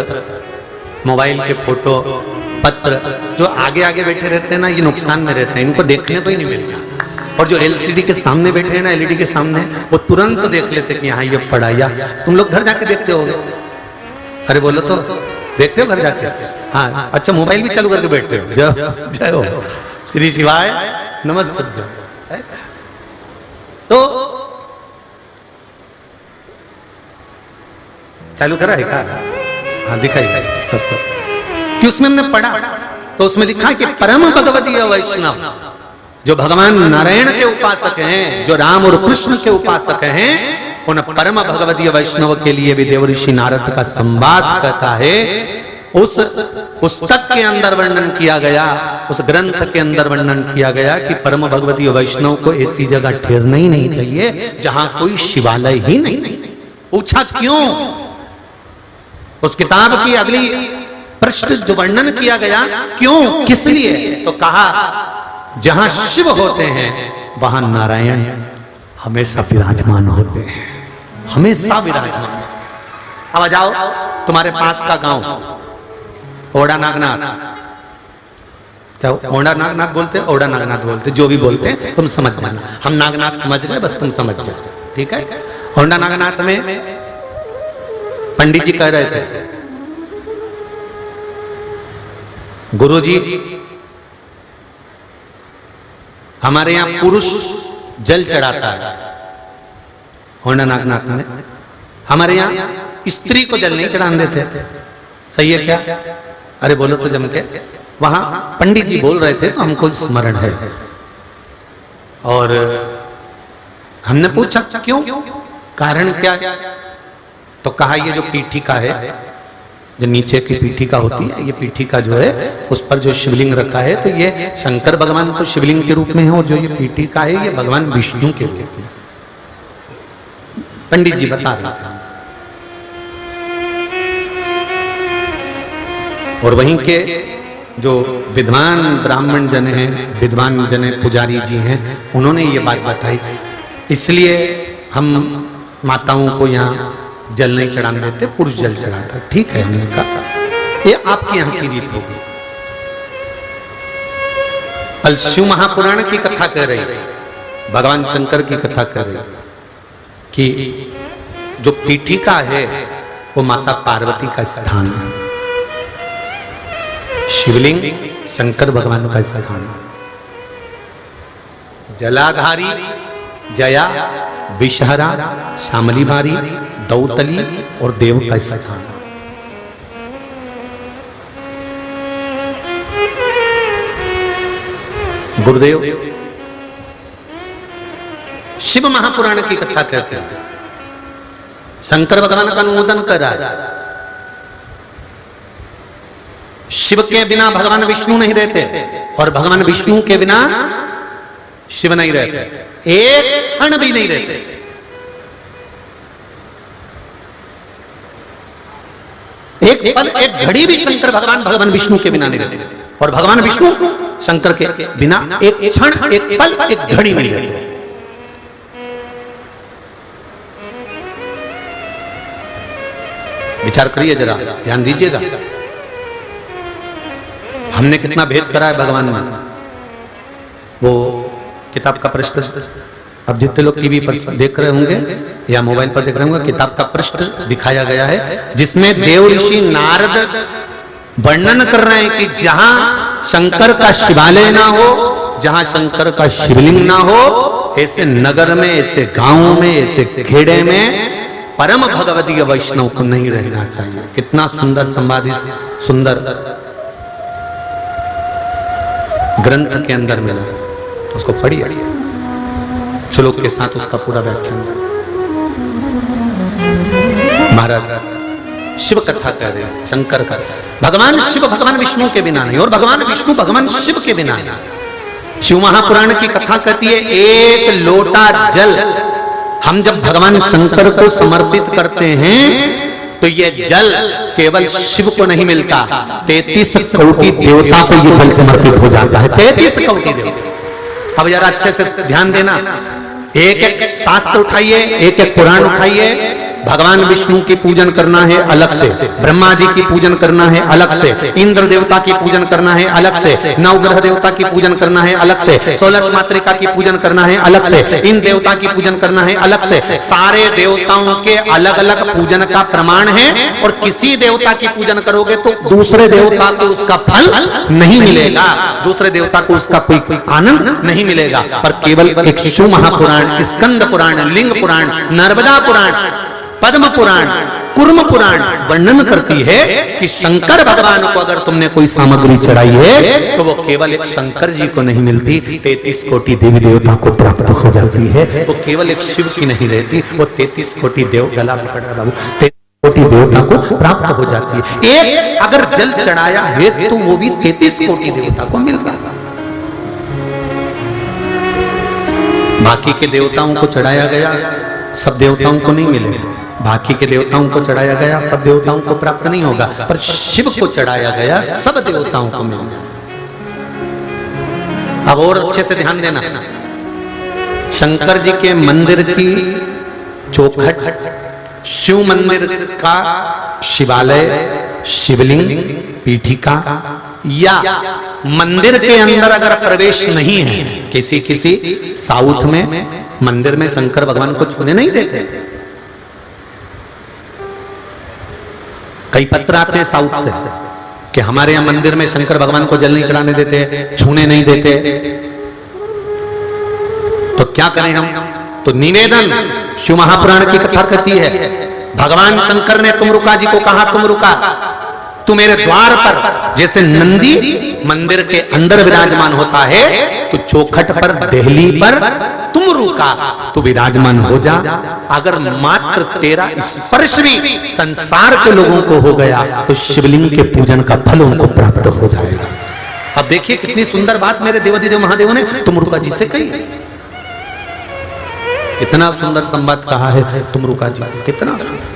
मोबाइल के फोटो, पत्र जो आगे आगे बैठे रहते हैं ना, ये नुकसान में रहते हैं, इनको देखने को ही नहीं मिलता। और जो एलसीडी के सामने बैठे हैं ना, एलईडी के सामने, वो तुरंत देख लेते कि यहाँ ये पड़ा। या तुम लोग घर जाके देखते होगे? अरे बोलो तो, देखते हो घर जाके? हाँ, अच्छा, मोबाइल भी चालू करके बैठते हो? जय हो, श्री शिवाय नमस्ते। तो चालू करा है क्या? हाँ, दिखाई सबको कि उसमें हमने पढ़ा तो उसमें लिखा कि परम भगवदीय वैष्णव जो भगवान नारायण के उपासक हैं, जो राम और कृष्ण के उपासक हैं, उन परम भगवदीय वैष्णव के लिए भी देवऋषि नारद का संवाद कहता है। उस पुस्तक के अंदर वर्णन किया गया, उस ग्रंथ के अंदर वर्णन किया गया कि परम भगवदीय वैष्णव को ऐसी जगह ठहरना ही नहीं चाहिए जहां कोई शिवालय ही नहीं। पूछा क्यों? उस किताब की अगली पृष्ठ जो वर्णन किया गया, क्यों, किस लिए? तो कहा जहां शिव होते हैं वहां नारायण हमेशा विराजमान होते हैं, हमेशा विराजमान। अब आ जाओ तुम्हारे पास का गांव ओड़ा नागनाथ, क्या ओड़ा नागनाथ बोलते, ओड़ा नागनाथ बोलते, जो भी बोलते हैं तुम समझ जाना। हम नागनाथ समझ गए, बस तुम समझ जाओ, ठीक है। ओड़ा नागनाथ में पंडित जी कह रहे थे, गुरुजी हमारे यहां पुरुष जल चढ़ाता है, ओड़ा नागनाथ में हमारे यहां स्त्री को जल नहीं चढ़ाने देते, सही है क्या? अरे बोलो तो जम के। वहां पंडित जी बोल रहे थे तो हमको स्मरण है, और हमने पूछा क्यों, कारण क्या? तो कहा ये जो पीठिका है, जो नीचे की पीठिका होती है, ये पीठिका जो है उस पर जो शिवलिंग रखा है, तो ये शंकर भगवान तो शिवलिंग के रूप में है, और जो ये पीठिका है ये भगवान विष्णु के रूप में। पंडित जी बता रहे थे। और वहीं के जो विद्वान ब्राह्मण जन हैं, विद्वान जन पुजारी जी हैं, उन्होंने ये बात बताई, इसलिए हम माताओं को यहाँ जल नहीं चढ़ाने देते, पुरुष जल चढ़ाता। ठीक है, हमने कहा ये आपके यहाँ की रीत होगी। कल शिव महापुराण की कथा कह रही, भगवान शंकर की कथा कह रही कि जो पीठिका है वो माता पार्वती का स्थान है, शिवलिंग शंकर भगवान का स्थान है, जलाधारी जया विषहरा श्यामली बारी दौतली और देव का स्थान। गुरुदेव शिव महापुराण की कथा कहते हैं, शंकर भगवान का अनुमोदन कर रहा है। शिव के बिना भगवान विष्णु नहीं रहते, और भगवान विष्णु के बिना शिव नहीं रहते, एक क्षण भी नहीं रहते। एक पल, एक घड़ी भी शंकर भगवान विष्णु के बिना नहीं रहते, और भगवान विष्णु शंकर के बिना एक क्षण, एक पल, एक घड़ी नहीं रहते। विचार करिए जरा, ध्यान दीजिएगा। हमने कितना भेद करा है भगवान में। वो किताब का पृष्ठ, अब जितने लोग टीवी पर देख रहे होंगे या मोबाइल पर देख रहे होंगे, किताब का पृष्ठ दिखाया गया है जिसमें देव ऋषि नारद वर्णन कर रहे हैं कि जहां शंकर का शिवालय ना हो, जहां शंकर का शिवलिंग ना हो, ऐसे नगर में, ऐसे गांवों में, ऐसे खेड़े में परम भगवदीय वैष्णव को नहीं रहना चाहिए। कितना सुंदर संवाद इस सुंदर ग्रंथ के अंदर मिला, उसको पढ़िए, श्लोक के साथ उसका पूरा व्याख्यान। महाराज शिव कथा कह रहे हैं, शंकर का भगवान शिव भगवान विष्णु के बिना नहीं, और भगवान विष्णु भगवान शिव के बिना नहीं। शिव महापुराण की कथा कहती है, एक लोटा जल हम जब भगवान शंकर को समर्पित करते हैं तो ये जल केवल शिव को नहीं मिलता, 33 कोटि देवता को ये जल समर्पित हो जाता है। 33 कोटि देवता। अब जरा अच्छे से ध्यान देना, एक एक शास्त्र उठाइए, एक एक पुराण उठाइए। भगवान विष्णु की पूजन करना है अलग से, ब्रह्मा जी की पूजन करना है अलग से, इंद्र देवता की पूजन करना है अलग से, नवग्रह देवता की पूजन करना है अलग से, 16 मातृका की पूजन करना है अलग से, इन देवता की पूजन करना है अलग से। सारे देवताओं के अलग अलग पूजन का प्रमाण है, और किसी देवता की पूजन करोगे तो दूसरे देवता को उसका फल नहीं मिलेगा, दूसरे देवता को उसका कोई आनंद नहीं मिलेगा। पर केवल एक शिव महापुराण, स्कंद पुराण, लिंग पुराण, नर्मदा पुराण, पद्म पुराण, कुर्म पुराण वर्णन करती है कि शंकर भगवान को अगर तुमने कोई सामग्री चढ़ाई है तो वो केवल एक शंकर जी को नहीं मिलती, 33 कोटि देवी देवता को प्राप्त हो जाती है। वो केवल एक शिव की नहीं रहती, वो 33 कोटि देव, गला पकड़ रहा बाबू, 33 कोटि देवता को प्राप्त हो जाती है। एक अगर जल चढ़ाया है तो वो भी 33 कोटि देवता को मिल रहा। बाकी के देवताओं को चढ़ाया गया, सब देवताओं को नहीं मिलेगा। बाकी के देवताओं को चढ़ाया गया, सब देवताओं को प्राप्त नहीं होगा, पर शिव को चढ़ाया गया, सब देवताओं को मिलेगा। अब और अच्छे से ध्यान देना, शंकर जी के मंदिर की चौखट, शिव मंदिर का शिवालय, शिवलिंग, पीठिका या मंदिर के अंदर अगर प्रवेश नहीं है, किसी साउथ में मंदिर में शंकर भगवान को छूने नहीं देते। कई पत्र आते हैं साउथ से कि हमारे यहां मंदिर में शंकर भगवान को जल नहीं चढ़ाने देते, छूने नहीं देते। तो क्या करें हम? तो निवेदन शिव महापुराण की कथा कहती है, भगवान शंकर ने तुमरुका जी को कहा, तुमरुका तू मेरे द्वार पर, जैसे नंदी मंदिर के अंदर विराजमान होता है, तो चौखट पर, देहली पर तुमरुका तू विराजमान हो जा। अगर मात्र तेरा स्पर्श भी संसार के लोगों को हो गया तो शिवलिंग के पूजन का फल उनको प्राप्त हो जाएगा। अब देखिए कितनी सुंदर बात मेरे देवाधिदेव महादेव ने तुमरुका जी से कही। इतना सुंदर संवाद कहा है तुमरुका जी, कितना सुंदर।